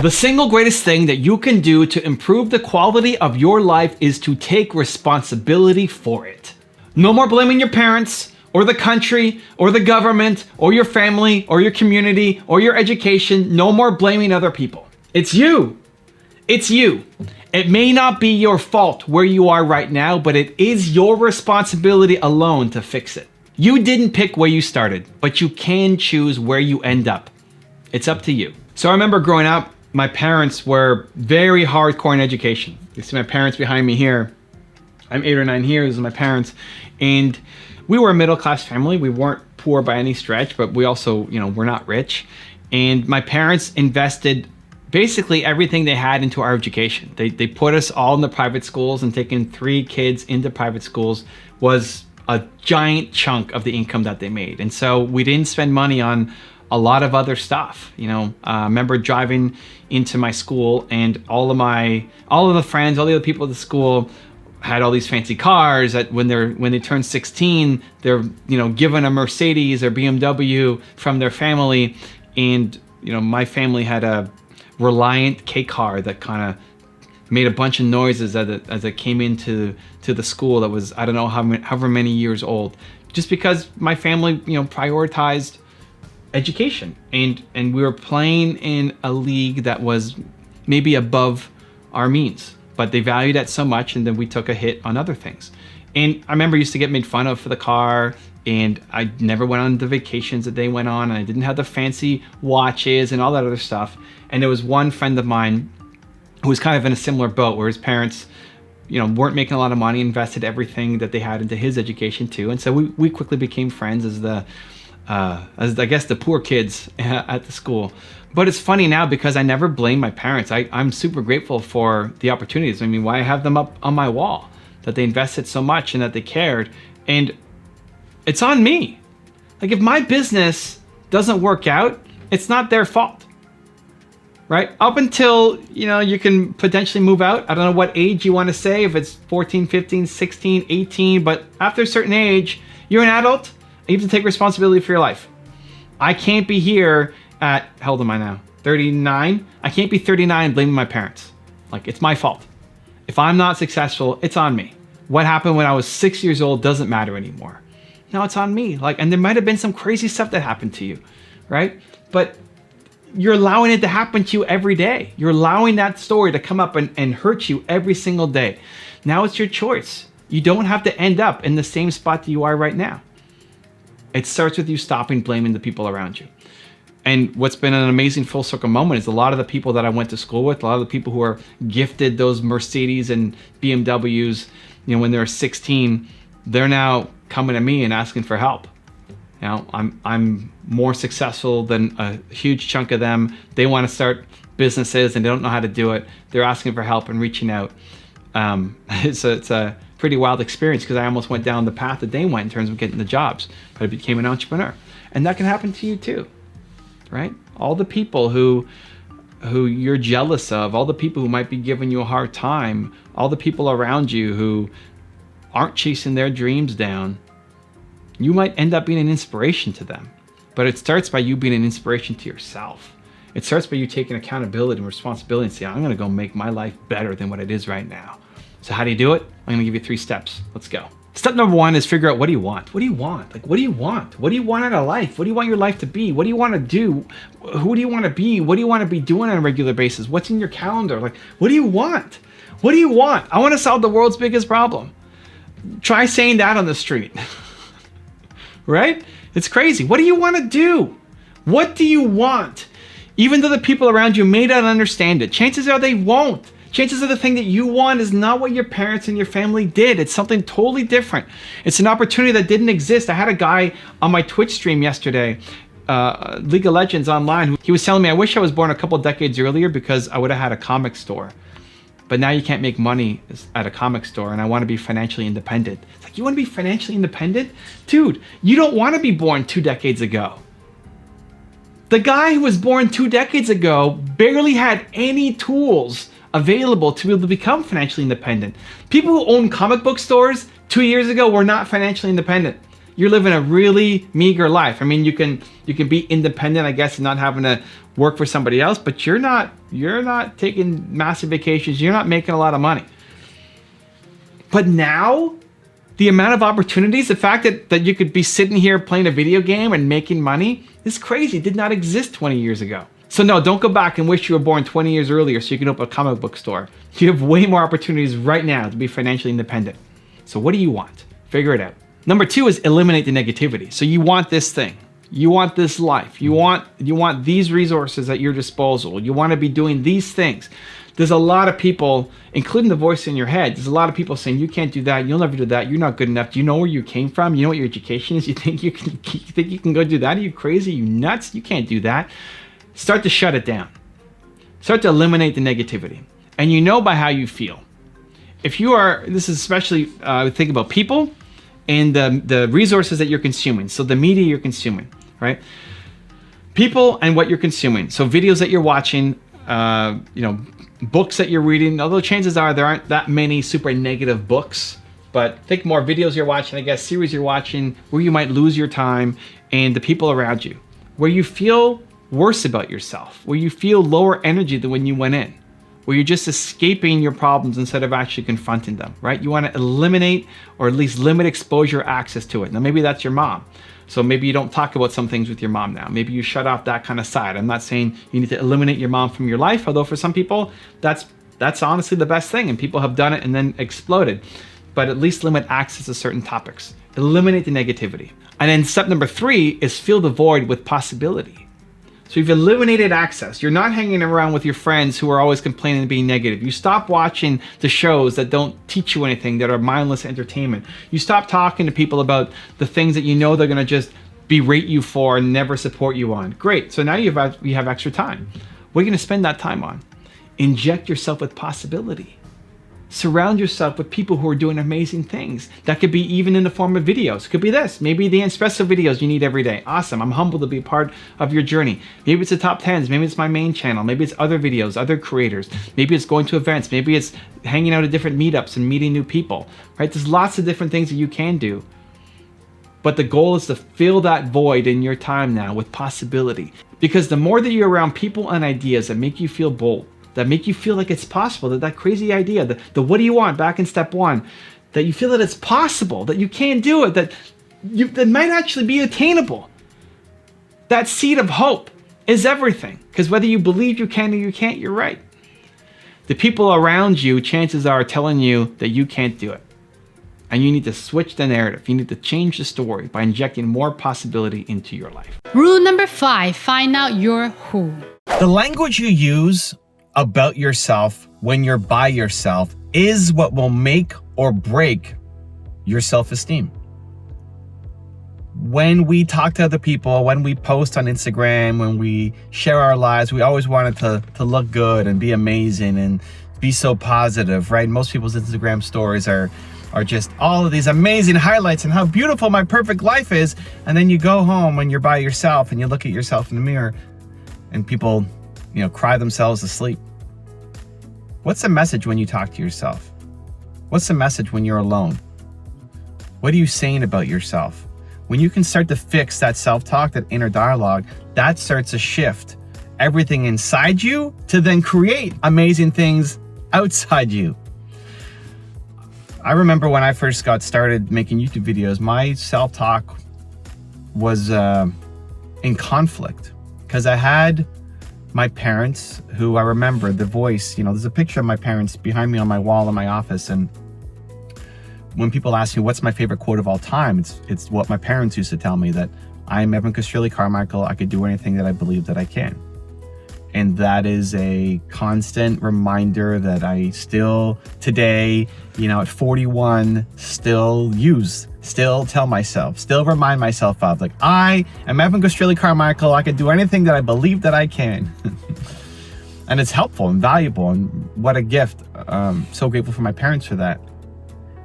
The single greatest thing that you can do to improve the quality of your life is to take responsibility for it. No more blaming your parents, or the country, or the government, or your family, or your community, or your education. No more blaming other people. It's you. It's you. It may not be your fault where you are right now, but it is your responsibility alone to fix it. You didn't pick where you started, but you can choose where you end up. It's up to you. So I remember growing up, my parents were very hardcore in education. You see my parents behind me here. I'm 8 or 9 here, these are my parents. And we were a middle-class family. We weren't poor by any stretch, but we also, we're not rich. And my parents invested basically everything they had into our education. They put us all in the private schools, and taking 3 kids into private schools was a giant chunk of the income that they made. And so we didn't spend money on a lot of other stuff. I remember driving into my school, and all of the friends, all the other people at the school had all these fancy cars that when they turn 16, they're given a Mercedes or BMW from their family. And my family had a Reliant K car that kind of made a bunch of noises as it came into the school that was, I don't know however many years old, just because my family prioritized education, and we were playing in a league that was maybe above our means, but they valued that so much, and then we took a hit on other things. And I remember I used to get made fun of for the car, and I never went on the vacations that they went on, and I didn't have the fancy watches and all that other stuff. And there was one friend of mine who was kind of in a similar boat, where his parents, weren't making a lot of money, invested everything that they had into his education too. And so we quickly became friends as I guess the poor kids at the school. But it's funny now because I never blame my parents. I'm super grateful for the opportunities. I mean, why I have them up on my wall, that they invested so much and that they cared. And it's on me. Like, if my business doesn't work out, it's not their fault. Right? Up until, you can potentially move out. I don't know what age you want to say, if it's 14, 15, 16, 18, but after a certain age, you're an adult, and you have to take responsibility for your life. I can't be here at, how old am I now? 39? I can't be 39 blaming my parents. Like, it's my fault. If I'm not successful, it's on me. What happened when I was 6 years old doesn't matter anymore. Now it's on me. And there might have been some crazy stuff that happened to you, right? But you're allowing it to happen to you every day. You're allowing that story to come up and hurt you every single day. Now it's your choice. You don't have to end up in the same spot that you are right now. It starts with you stopping blaming the people around you. And what's been an amazing full circle moment is a lot of the people that I went to school with, a lot of the people who are gifted those Mercedes and BMWs, when they're 16, they're now coming to me and asking for help. I'm more successful than a huge chunk of them. They want to start businesses and they don't know how to do it. They're asking for help and reaching out. It's a pretty wild experience, because I almost went down the path that they went in terms of getting the jobs, but I became an entrepreneur. And that can happen to you too, right? All the people who you're jealous of, all the people who might be giving you a hard time, all the people around you who aren't chasing their dreams down, you might end up being an inspiration to them. But it starts by you being an inspiration to yourself. It starts by you taking accountability and responsibility and saying, I'm gonna go make my life better than what it is right now. So how do you do it? I'm gonna give you 3 steps. Let's go. Step number 1 is figure out, what do you want? What do you want? What do you want? What do you want out of life? What do you want your life to be? What do you want to do? Who do you want to be? What do you want to be doing on a regular basis? What's in your calendar? What do you want? What do you want? I want to solve the world's biggest problem. Try saying that on the street. Right? It's crazy. What do you want to do? What do you want? Even though the people around you may not understand it, chances are they won't. Chances are the thing that you want is not what your parents and your family did. It's something totally different. It's an opportunity that didn't exist. I had a guy on my Twitch stream yesterday, League of Legends online. He was telling me, I wish I was born a couple decades earlier because I would have had a comic store. But now you can't make money at a comic store, and I want to be financially independent. It's like, you want to be financially independent? Dude, you don't want to be born 2 decades ago. The guy who was born 2 decades ago barely had any tools available to be able to become financially independent. People who own comic book stores 2 years ago were not financially independent. You're living a really meager life. I mean, you can be independent, I guess, and not having to work for somebody else, but you're not taking massive vacations. You're not making a lot of money. But now, the amount of opportunities, the fact that you could be sitting here playing a video game and making money is crazy. It did not exist 20 years ago. So no, don't go back and wish you were born 20 years earlier so you can open a comic book store. You have way more opportunities right now to be financially independent. So what do you want? Figure it out. Number 2 is eliminate the negativity. So you want this thing. You want this life. You want these resources at your disposal. You want to be doing these things. There's a lot of people, including the voice in your head, there's a lot of people saying, you can't do that, you'll never do that, you're not good enough. Do you know where you came from? You know what your education is? You think you can go do that? Are you crazy? Are you nuts? You can't do that. Start to shut it down. Start to eliminate the negativity. And you know by how you feel. If you are, this is especially, think about people and the resources that you're consuming. So the media you're consuming, right? People and what you're consuming. So videos that you're watching, books that you're reading, although chances are there aren't that many super negative books, but think more videos you're watching, I guess, series you're watching, where you might lose your time, and the people around you, where you feel worse about yourself, where you feel lower energy than when you went in, where you're just escaping your problems instead of actually confronting them, right? You want to eliminate or at least limit exposure access to it. Now, maybe that's your mom. So maybe you don't talk about some things with your mom now. Maybe you shut off that kind of side. I'm not saying you need to eliminate your mom from your life, although for some people, that's honestly the best thing, and people have done it and then exploded. But at least limit access to certain topics. Eliminate the negativity. And then step number 3 is fill the void with possibility. So you've eliminated access. You're not hanging around with your friends who are always complaining and being negative. You stop watching the shows that don't teach you anything, that are mindless entertainment. You stop talking to people about the things that you know they're gonna just berate you for and never support you on. Great, so now you have extra time. What are you gonna spend that time on? Inject yourself with possibility. Surround yourself with people who are doing amazing things. That could be even in the form of videos. It could be this, maybe the espresso videos you need every day. Awesome, I'm humbled to be part of your journey. Maybe it's the top 10s, maybe it's my main channel, maybe it's other videos, other creators, maybe it's going to events, maybe it's hanging out at different meetups and meeting new people, right? There's lots of different things that you can do. But the goal is to fill that void in your time now with possibility. Because the more that you're around people and ideas that make you feel bold, that make you feel like it's possible, that crazy idea, the what do you want back in step 1, that you feel that it's possible, that you can do it, that might actually be attainable. That seed of hope is everything, because whether you believe you can or you can't, you're right. The people around you, chances are telling you that you can't do it. And you need to switch the narrative. You need to change the story by injecting more possibility into your life. Rule number 5, find out your who. The language you use about yourself when you're by yourself is what will make or break your self-esteem. When we talk to other people, when we post on Instagram, when we share our lives, we always want it to look good and be amazing and be so positive, right? Most people's Instagram stories are just all of these amazing highlights and how beautiful my perfect life is. And then you go home when you're by yourself and you look at yourself in the mirror and people, cry themselves to sleep. What's the message when you talk to yourself? What's the message when you're alone? What are you saying about yourself? When you can start to fix that self-talk, that inner dialogue, that starts to shift everything inside you to then create amazing things outside you. I remember when I first got started making YouTube videos, my self-talk was in conflict because I had my parents, who I remember the voice, there's a picture of my parents behind me on my wall in my office. And when people ask me what's my favorite quote of all time, it's what my parents used to tell me, that I am Evan Carmichael. I could do anything that I believe that I can. And that is a constant reminder that I still today, at 41, still use, still tell myself, still remind myself of, like, I am Evan Carmichael. I can do anything that I believe that I can. And it's helpful and valuable, and what a gift. So grateful for my parents for that.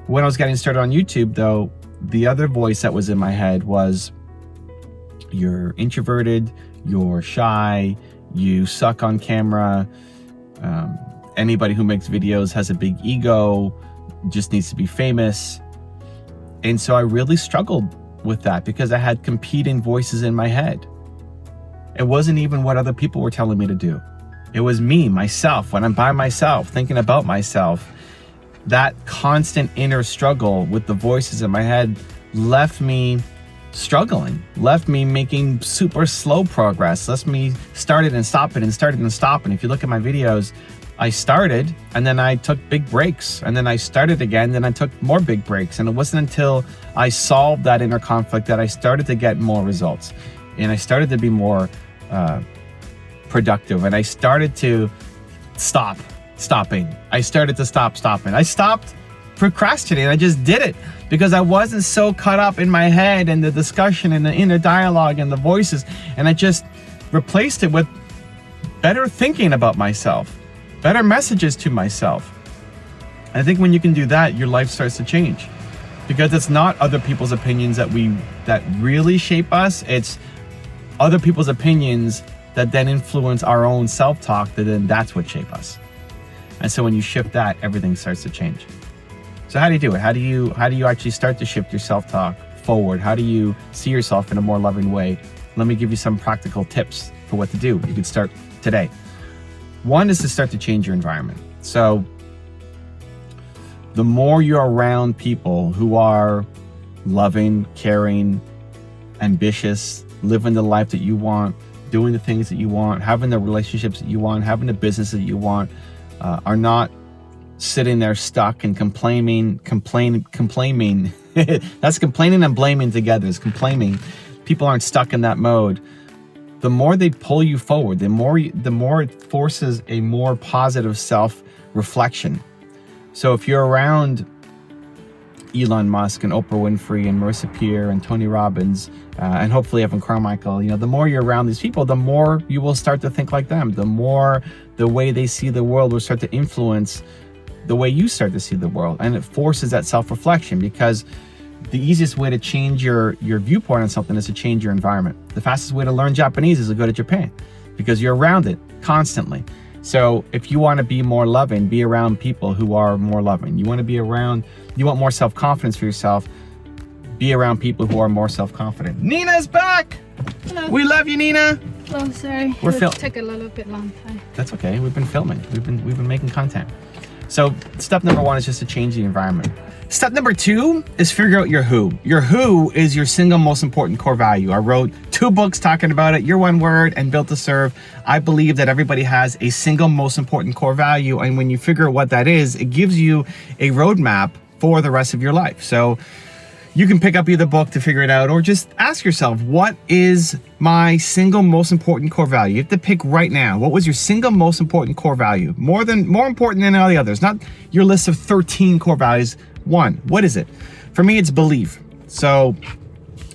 When I was getting started on YouTube, though, the other voice that was in my head was, you're introverted, you're shy, you suck on camera, anybody who makes videos has a big ego, just needs to be famous. And so I really struggled with that because I had competing voices in my head. It wasn't even what other people were telling me to do. It was me, myself, when I'm by myself, thinking about myself. That constant inner struggle with the voices in my head left me struggling, left me making super slow progress, left me started and stopping and started and stopping. If you look at my videos, I started and then I took big breaks, and then I started again, then I took more big breaks. And it wasn't until I solved that inner conflict that I started to get more results, and I started to be more productive, and I started to stopping. I started to stop stopping. I stopped procrastinating. I just did it because I wasn't so caught up in my head and the discussion and the inner dialogue and the voices, and I just replaced it with better thinking about myself, better messages to myself. And I think when you can do that, your life starts to change, because it's not other people's opinions that really shape us. It's other people's opinions that then influence our own self-talk, that's what shape us. And so when you shift that, everything starts to change. So how do you do it? How do you actually start to shift your self-talk forward? How do you see yourself in a more loving way? Let me give you some practical tips for what to do. You can start today. One is to start to change your environment. So the more you're around people who are loving, caring, ambitious, living the life that you want, doing the things that you want, having the relationships that you want, having the business that you want, are not sitting there stuck and complaining. That's complaining and blaming together. It's complaining. People aren't stuck in that mode. The more they pull you forward, the more it forces a more positive self-reflection. So if you're around Elon Musk and Oprah Winfrey and Marissa Peer and Tony Robbins and hopefully Evan Carmichael, the more you're around these people, the more you will start to think like them. The more the way they see the world will start to influence the way you start to see the world. And it forces that self-reflection, because the easiest way to change your viewpoint on something is to change your environment. The fastest way to learn Japanese is to go to Japan, because you're around it constantly. So if you want to be more loving, be around people who are more loving. You want more self-confidence for yourself, be around people who are more self-confident. Nina's back! Hello. We love you, Nina! Oh, sorry. It took a little bit long time. That's okay. We've been filming. We've been making content. So step number 1 is just to change the environment. Step number 2 is figure out your who. Your who is your single most important core value. I wrote 2 books talking about it, Your One Word and Built to Serve. I believe that everybody has a single most important core value, and when you figure out what that is, it gives you a roadmap for the rest of your life. So you can pick up either book to figure it out, or just ask yourself, what is my single most important core value? You have to pick right now. What was your single most important core value? More important than all the others, not your list of 13 core values. 1, what is it? For me, it's belief. So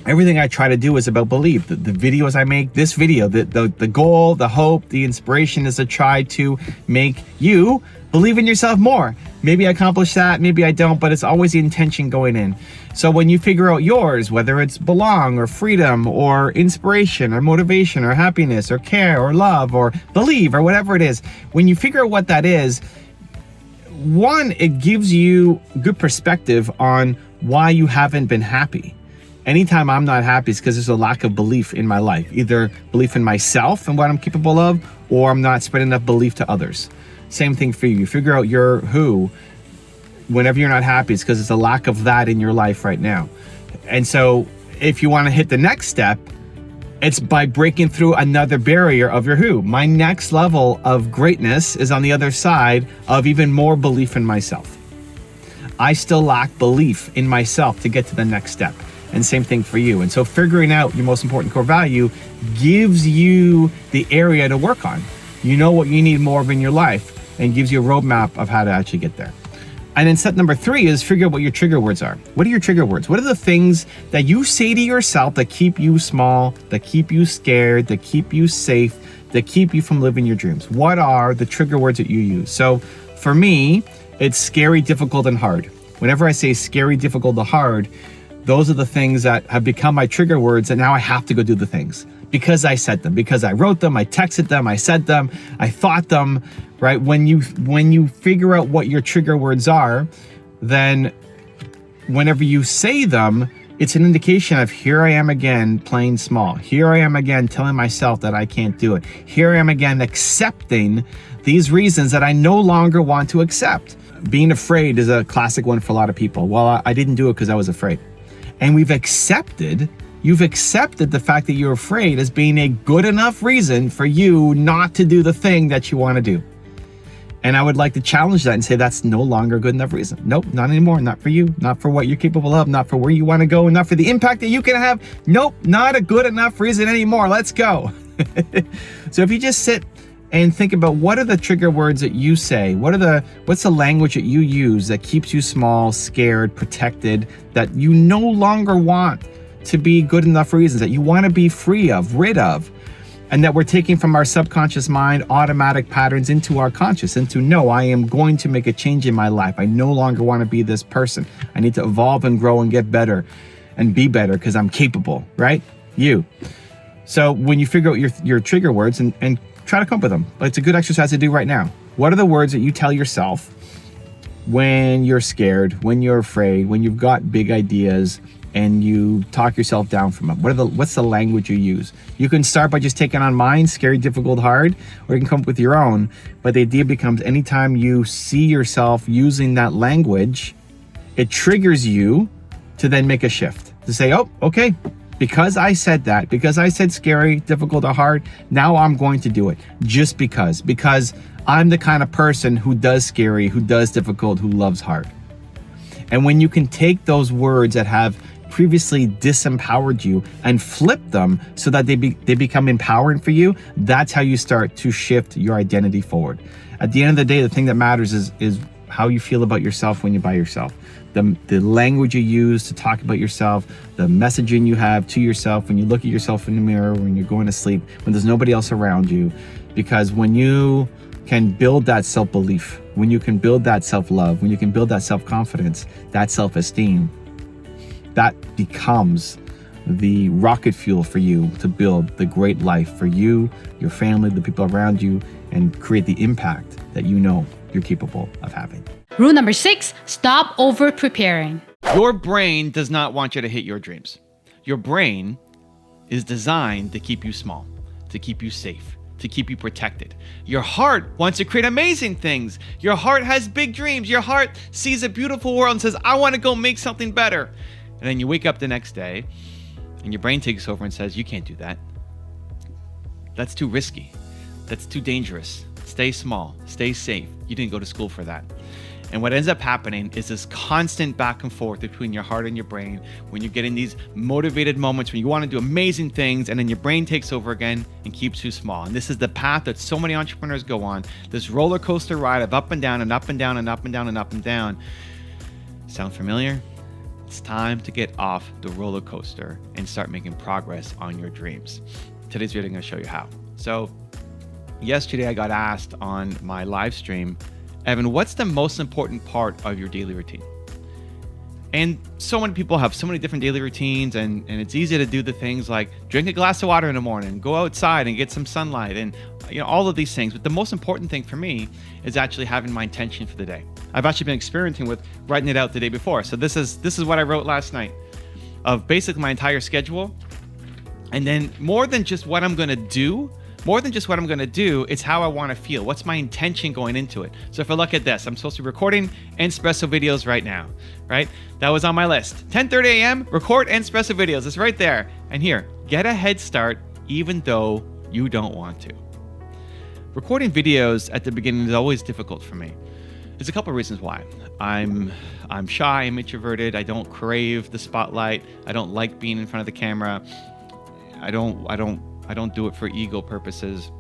everything I try to do is about belief. The videos I make, this video, the goal, the hope, the inspiration is to try to make you believe in yourself more. Maybe I accomplish that, maybe I don't, but it's always the intention going in. So when you figure out yours, whether it's belong or freedom or inspiration or motivation or happiness or care or love or believe or whatever it is, when you figure out what that is, 1, it gives you good perspective on why you haven't been happy. Anytime I'm not happy, it's because there's a lack of belief in my life. Either belief in myself and what I'm capable of, or I'm not spreading enough belief to others. Same thing for you. You figure out your who. Whenever you're not happy, it's because there's a lack of that in your life right now. And so if you want to hit the next step, it's by breaking through another barrier of your who. My next level of greatness is on the other side of even more belief in myself. I still lack belief in myself to get to the next step. And same thing for you. And so figuring out your most important core value gives you the area to work on. You know what you need more of in your life and gives you a roadmap of how to actually get there. And then step number 3 is figure out what your trigger words are. What are your trigger words? What are the things that you say to yourself that keep you small, that keep you scared, that keep you safe, that keep you from living your dreams? What are the trigger words that you use? So for me, it's scary, difficult, and hard. Whenever I say scary, difficult, or hard, those are the things that have become my trigger words, and now I have to go do the things because I said them, because I wrote them, I texted them, I said them, I thought them, right? When you figure out what your trigger words are, then whenever you say them, it's an indication of here I am again playing small. Here I am again telling myself that I can't do it. Here I am again accepting these reasons that I no longer want to accept. Being afraid is a classic one for a lot of people. Well, I didn't do it because I was afraid. And you've accepted the fact that you're afraid as being a good enough reason for you not to do the thing that you want to do. And I would like to challenge that and say that's no longer a good enough reason. Nope, not anymore. Not for you, not for what you're capable of, not for where you want to go, not for the impact that you can have. Nope, not a good enough reason anymore. Let's go. So if you just sit and think about what are the trigger words that you say, what's the language that you use that keeps you small, scared, protected, that you no longer want to be good enough reasons, that you want to be free of, rid of, and that we're taking from our subconscious mind automatic patterns into our conscious, into no, I am going to make a change in my life. I no longer want to be this person. I need to evolve and grow and get better and be better because I'm capable, right? You. So when you figure out your trigger words and try to come up with them. It's a good exercise to do right now. What are the words that you tell yourself when you're scared, when you're afraid, when you've got big ideas and you talk yourself down from them? What's the language you use? You can start by just taking on mine, scary, difficult, hard, or you can come up with your own. But the idea becomes anytime you see yourself using that language, it triggers you to then make a shift, to say, oh, okay, because I said that, because I said scary, difficult, or hard, now I'm going to do it just because I'm the kind of person who does scary, who does difficult, who loves hard. And when you can take those words that have previously disempowered you and flip them so that they become empowering for you, that's how you start to shift your identity forward. At the end of the day, the thing that matters is how you feel about yourself when you're by yourself. The language you use to talk about yourself, the messaging you have to yourself when you look at yourself in the mirror, when you're going to sleep, when there's nobody else around you. Because when you can build that self-belief, when you can build that self-love, when you can build that self-confidence, that self-esteem, that becomes the rocket fuel for you to build the great life for you, your family, the people around you, and create the impact that you know you're capable of having. Rule number 6, stop over preparing. Your brain does not want you to hit your dreams. Your brain is designed to keep you small, to keep you safe, to keep you protected. Your heart wants to create amazing things. Your heart has big dreams. Your heart sees a beautiful world and says, I want to go make something better. And then you wake up the next day and your brain takes over and says, you can't do that. That's too risky. That's too dangerous. Stay small, stay safe. You didn't go to school for that. And what ends up happening is this constant back and forth between your heart and your brain when you're getting these motivated moments when you want to do amazing things, and then your brain takes over again and keeps you small. And this is the path that so many entrepreneurs go on, this roller coaster ride of up and down and up and down and up and down and up and down. Sound familiar? It's time to get off the roller coaster and start making progress on your dreams. Today's video, I'm going to show you how. So yesterday I got asked on my live stream, Evan, what's the most important part of your daily routine? And so many people have so many different daily routines, and it's easy to do the things like drink a glass of water in the morning, go outside and get some sunlight, and all of these things. But the most important thing for me is actually having my intention for the day. I've actually been experimenting with writing it out the day before. So this is what I wrote last night of basically my entire schedule. And then more than just what I'm going to do, it's how I want to feel. What's my intention going into it? So if I look at this, I'm supposed to be recording Espresso videos right now, right? That was on my list. 10:30 a.m., record Espresso videos. It's right there. And here, get a head start even though you don't want to. Recording videos at the beginning is always difficult for me. There's a couple of reasons why. I'm shy, I'm introverted, I don't crave the spotlight, I don't like being in front of the camera. I don't do it for ego purposes.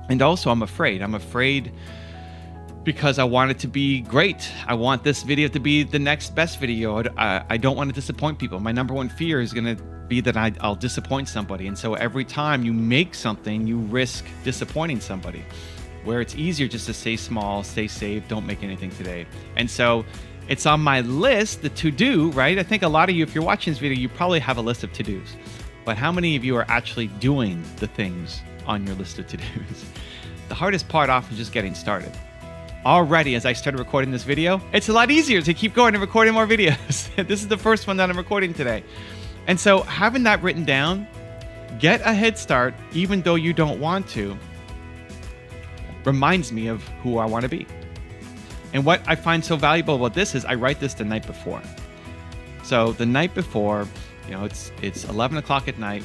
And also I'm afraid. I'm afraid because I want it to be great. I want this video to be the next best video. I don't want to disappoint people. My number one fear is going to be that I'll disappoint somebody. And so every time you make something, you risk disappointing somebody, where it's easier just to stay small, stay safe, don't make anything today. And so it's on my list, the to-do, right? I think a lot of you, if you're watching this video, you probably have a list of to-dos. But how many of you are actually doing the things on your list of to-dos? The hardest part often is just getting started. Already, as I started recording this video, it's a lot easier to keep going and recording more videos. This is the first one that I'm recording today. And so having that written down, get a head start, even though you don't want to, reminds me of who I want to be. And what I find so valuable about this is I write this the night before. So the night before, it's 11 o'clock at night.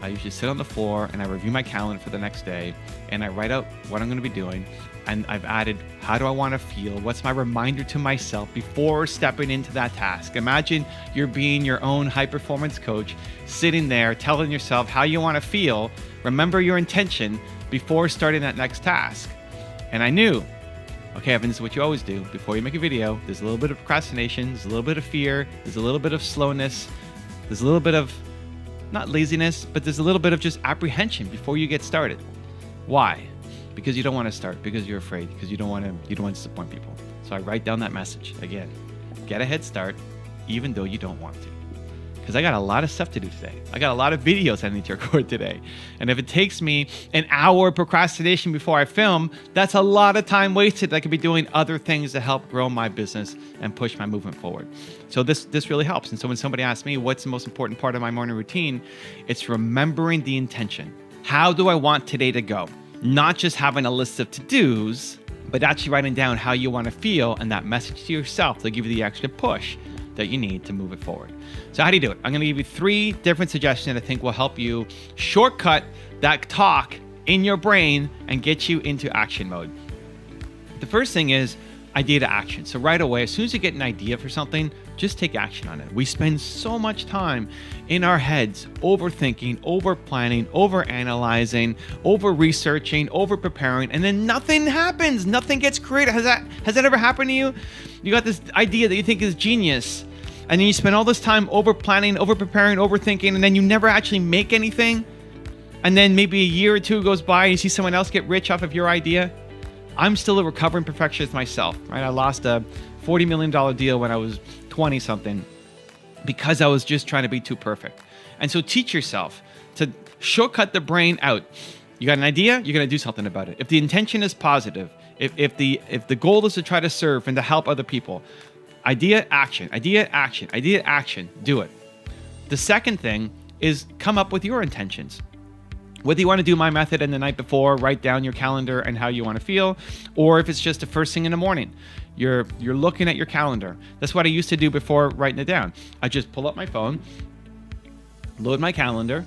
I usually sit on the floor and I review my calendar for the next day, and I write out what I'm going to be doing. And I've added, how do I want to feel? What's my reminder to myself before stepping into that task? Imagine you're being your own high performance coach, sitting there telling yourself how you want to feel. Remember your intention before starting that next task. And I knew, okay, Evan, this is what you always do. Before you make a video, there's a little bit of procrastination, there's a little bit of fear, there's a little bit of slowness, there's a little bit of, not laziness, but there's a little bit of just apprehension before you get started. Why? Because you don't want to start, because you're afraid, because you don't want to disappoint people. So I write down that message again. Get a head start, even though you don't want to. Because I got a lot of stuff to do today. I got a lot of videos I need to record today. And if it takes me an hour of procrastination before I film, that's a lot of time wasted that I could be doing other things to help grow my business and push my movement forward. So this really helps. And so when somebody asks me, what's the most important part of my morning routine? It's remembering the intention. How do I want today to go? Not just having a list of to-dos, but actually writing down how you want to feel and that message to yourself to give you the extra push that you need to move it forward. So how do you do it? I'm going to give you 3 different suggestions that I think will help you shortcut that talk in your brain and get you into action mode. The first thing is idea to action. So right away, as soon as you get an idea for something, just take action on it. We spend so much time in our heads overthinking, over-planning, over-analyzing, over-researching, over-preparing, and then nothing happens. Nothing gets created. Has that ever happened to you? You got this idea that you think is genius, and then you spend all this time over-planning, over-preparing, overthinking, and then you never actually make anything. And then maybe a year or 2 goes by and you see someone else get rich off of your idea. I'm still a recovering perfectionist myself, right? I lost a $40 million deal when I was 20 something because I was just trying to be too perfect. And so teach yourself to shortcut the brain out. You got an idea, you're going to do something about it. If the intention is positive, if the goal is to try to serve and to help other people, idea, action, idea, action, idea, action, do it. The second thing is come up with your intentions. Whether you want to do my method and the night before, write down your calendar and how you want to feel, or if it's just the first thing in the morning, you're looking at your calendar. That's what I used to do before writing it down. I just pull up my phone, load my calendar,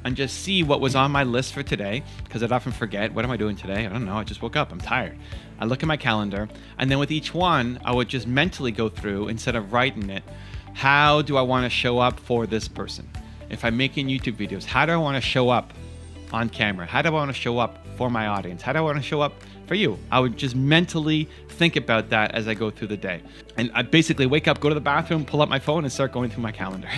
and just see what was on my list for today, because I'd often forget, what am I doing today? I don't know, I just woke up, I'm tired. I look at my calendar, and then with each one, I would just mentally go through, instead of writing it, how do I want to show up for this person? If I'm making YouTube videos, how do I want to show up on camera? How do I want to show up for my audience? How do I want to show up for you? I would just mentally think about that as I go through the day. And I basically wake up, go to the bathroom, pull up my phone and start going through my calendar.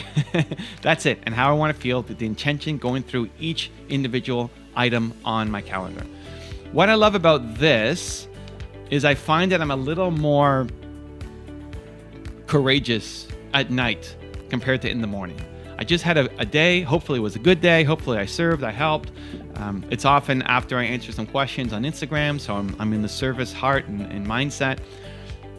That's it. And how I want to feel, the intention going through each individual item on my calendar. What I love about this is I find that I'm a little more courageous at night compared to in the morning. I just had a day, hopefully it was a good day, hopefully I served, I helped. It's often after I answer some questions on Instagram, so I'm in the service heart and mindset.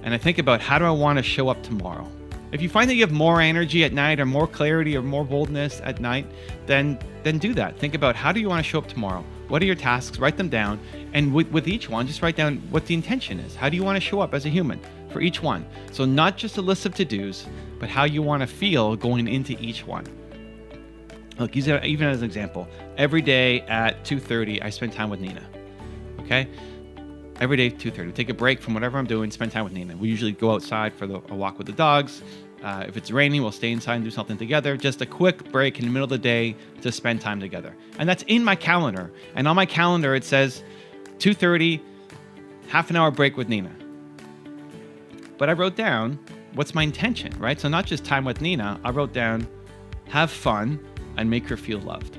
And I think about, how do I want to show up tomorrow? If you find that you have more energy at night or more clarity or more boldness at night, then do that. Think about, how do you want to show up tomorrow? What are your tasks? Write them down. And with each one, just write down what the intention is. How do you want to show up as a human for each one? So not just a list of to-dos, but how you want to feel going into each one. Look, even as an example, every day at 2:30, I spend time with Nina, okay? Every day, 2:30. We take a break from whatever I'm doing, spend time with Nina. We usually go outside for a walk with the dogs. If it's raining, we'll stay inside and do something together. Just a quick break in the middle of the day to spend time together. And that's in my calendar. And on my calendar, it says, 2:30, half an hour break with Nina. But I wrote down what's my intention, right? So not just time with Nina, I wrote down have fun and make her feel loved.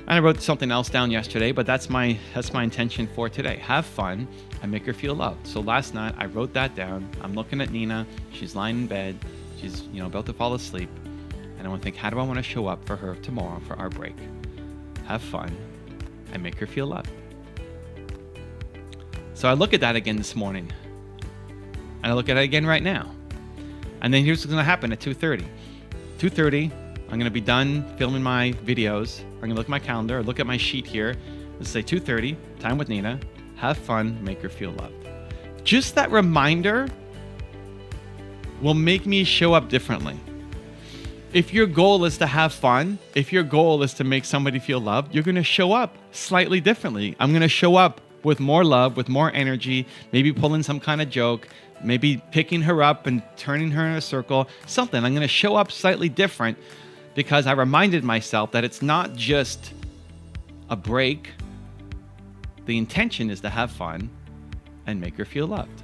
And I wrote something else down yesterday, but that's my intention for today. Have fun and make her feel loved. So last night I wrote that down. I'm looking at Nina. She's lying in bed. She's, about to fall asleep. And I want to think, how do I want to show up for her tomorrow for our break? Have fun and make her feel loved. So I look at that again this morning. And I look at it again right now. And then here's what's going to happen at 2:30. 2:30, I'm going to be done filming my videos. I'm going to look at my calendar, look at my sheet here. Let's say 2:30, time with Nina. Have fun, make her feel loved. Just that reminder will make me show up differently. If your goal is to have fun, if your goal is to make somebody feel loved, you're going to show up slightly differently. I'm going to show up with more love, with more energy, maybe pulling some kind of joke, maybe picking her up and turning her in a circle, something. I'm going to show up slightly different because I reminded myself that it's not just a break. The intention is to have fun and make her feel loved.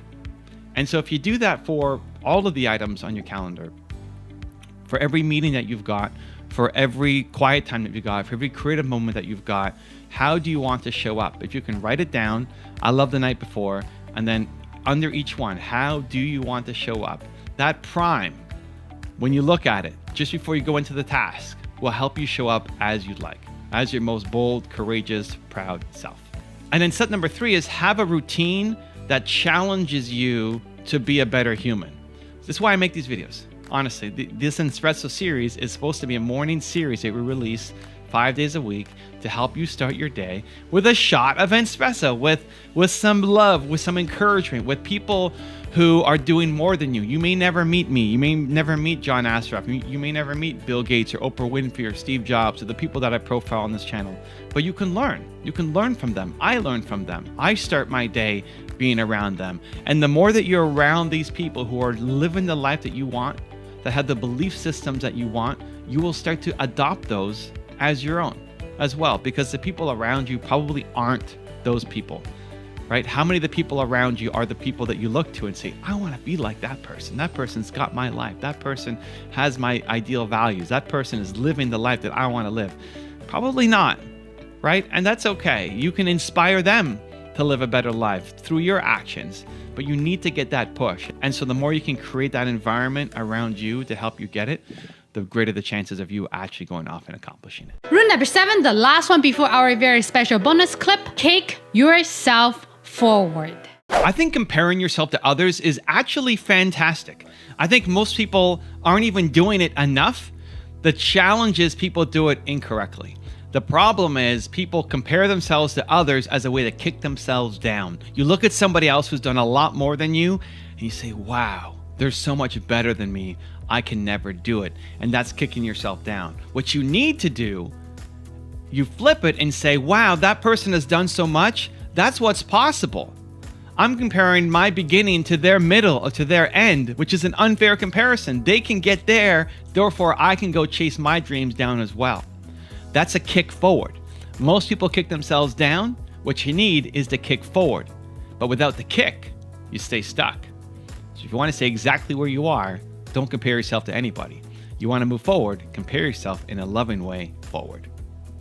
And so if you do that for all of the items on your calendar, for every meeting that you've got, for every quiet time that you've got, for every creative moment that you've got, how do you want to show up? If you can write it down, I love the night before, and then under each one, how do you want to show up? That prime, when you look at it, just before you go into the task, will help you show up as you'd like, as your most bold, courageous, proud self. And then step number 3 is have a routine that challenges you to be a better human. This is why I make these videos. Honestly, this Espresso series is supposed to be a morning series that we release 5 days a week to help you start your day with a shot of espresso, with some love, with some encouragement, with people who are doing more than you. You may never meet me. You may never meet John Astroff. You may never meet Bill Gates or Oprah Winfrey or Steve Jobs or the people that I profile on this channel. But you can learn. You can learn from them. I learn from them. I start my day being around them. And the more that you're around these people who are living the life that you want, that have the belief systems that you want, you will start to adopt those as your own as well, because the people around you probably aren't those people, right? How many of the people around you are the people that you look to and say, I want to be like that person. That person's got my life. That person has my ideal values. That person is living the life that I want to live. Probably not, right? And that's okay. You can inspire them to live a better life through your actions, but you need to get that push. And so the more you can create that environment around you to help you get it, the greater the chances of you actually going off and accomplishing it. Rule number 7, the last one before our very special bonus clip, kick yourself forward. I think comparing yourself to others is actually fantastic. I think most people aren't even doing it enough. The challenge is people do it incorrectly. The problem is people compare themselves to others as a way to kick themselves down. You look at somebody else who's done a lot more than you, and you say, wow, they're so much better than me. I can never do it. And that's kicking yourself down. What you need to do, you flip it and say, wow, that person has done so much. That's what's possible. I'm comparing my beginning to their middle or to their end, which is an unfair comparison. They can get there, therefore I can go chase my dreams down as well. That's a kick forward. Most people kick themselves down. What you need is to kick forward. But without the kick, you stay stuck. So if you want to stay exactly where you are, don't compare yourself to anybody. You want to move forward, compare yourself in a loving way forward.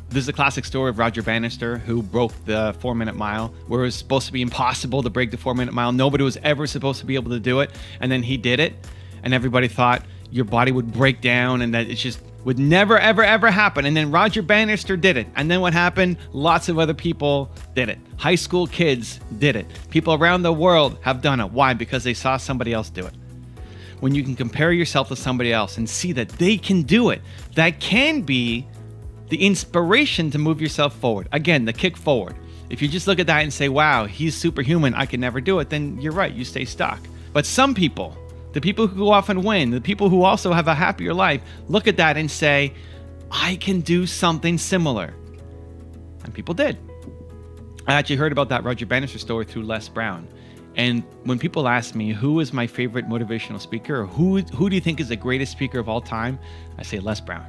This is a classic story of Roger Bannister, who broke the 4-minute mile, where it was supposed to be impossible to break the 4-minute mile. Nobody was ever supposed to be able to do it. And then he did it. And everybody thought your body would break down and that it just would never, ever, ever happen. And then Roger Bannister did it. And then what happened? Lots of other people did it. High school kids did it. People around the world have done it. Why? Because they saw somebody else do it. When you can compare yourself to somebody else and see that they can do it, that can be the inspiration to move yourself forward. Again, the kick forward. If you just look at that and say, wow, he's superhuman, I can never do it, then you're right, you stay stuck. But some people, the people who go off and win, the people who also have a happier life, look at that and say, I can do something similar. And people did. I actually heard about that Roger Bannister story through Les Brown. And when people ask me, who is my favorite motivational speaker, or who do you think is the greatest speaker of all time? I say Les Brown.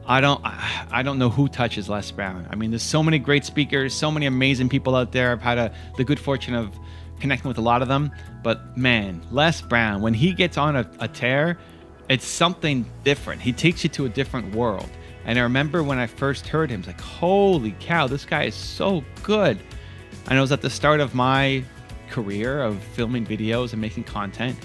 I don't know who touches Les Brown. I mean, there's so many great speakers, so many amazing people out there. I've had the good fortune of connecting with a lot of them. But man, Les Brown, when he gets on a tear, it's something different. He takes you to a different world. And I remember when I first heard him, it's like, holy cow, this guy is so good. And it was at the start of my career of filming videos and making content.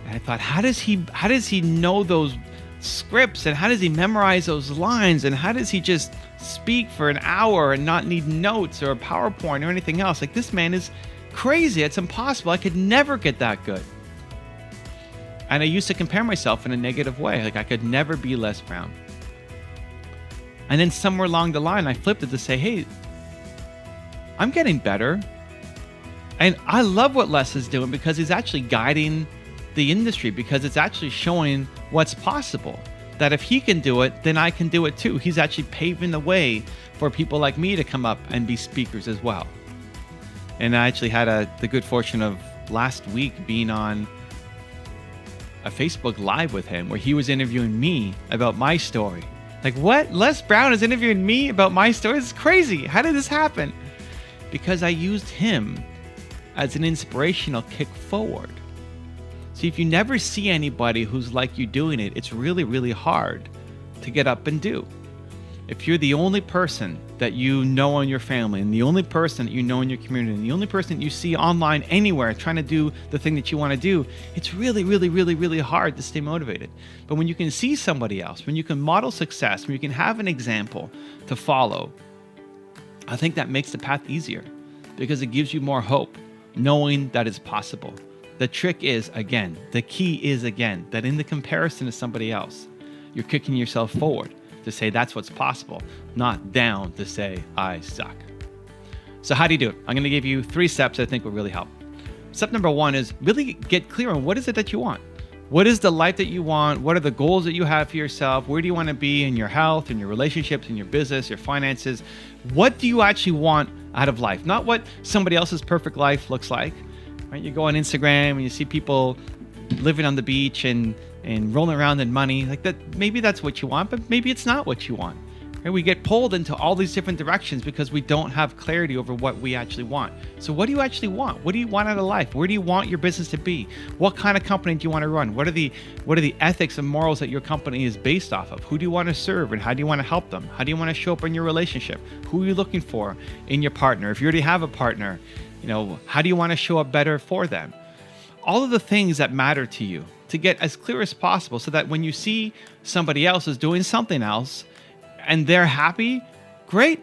And I thought, how does he know those scripts, and how does he memorize those lines, and how does he just speak for an hour and not need notes or a PowerPoint or anything else? Like, this man is crazy. It's impossible. I could never get that good. And I used to compare myself in a negative way. Like, I could never be Les Brown. And then somewhere along the line, I flipped it to say, hey, I'm getting better. And I love what Les is doing, because he's actually guiding the industry, because it's actually showing what's possible. That if he can do it, then I can do it too. He's actually paving the way for people like me to come up and be speakers as well. And I actually had the good fortune of last week being on a Facebook Live with him, where he was interviewing me about my story. Like, what? Les Brown is interviewing me about my story? This is crazy. How did this happen? Because I used him as an inspirational kick forward. See, if you never see anybody who's like you doing it, it's really, really hard to get up and do. If you're the only person that you know in your family, and the only person that you know in your community, and the only person that you see online anywhere trying to do the thing that you want to do, it's really, really, really, really hard to stay motivated. But when you can see somebody else, when you can model success, when you can have an example to follow, I think that makes the path easier, because it gives you more hope, knowing that it's possible. The trick is, again, the key is, again, that in the comparison to somebody else, you're kicking yourself forward to say that's what's possible, not down to say I suck. So how do you do it? I'm going to give you 3 steps I think will really help. Step number 1 is really get clear on what is it that you want. What is the life that you want? What are the goals that you have for yourself? Where do you want to be in your health, in your relationships, in your business, your finances? What do you actually want out of life? Not what somebody else's perfect life looks like. Right? You go on Instagram and you see people living on the beach and rolling around in money. Like that, maybe that's what you want, but maybe it's not what you want. Right? We get pulled into all these different directions because we don't have clarity over what we actually want. So what do you actually want? What do you want out of life? Where do you want your business to be? What kind of company do you want to run? What are the ethics and morals that your company is based off of? Who do you want to serve, and how do you want to help them? How do you want to show up in your relationship? Who are you looking for in your partner? If you already have a partner, how do you want to show up better for them? All of the things that matter to you, to get as clear as possible, so that when you see somebody else is doing something else and they're happy, great.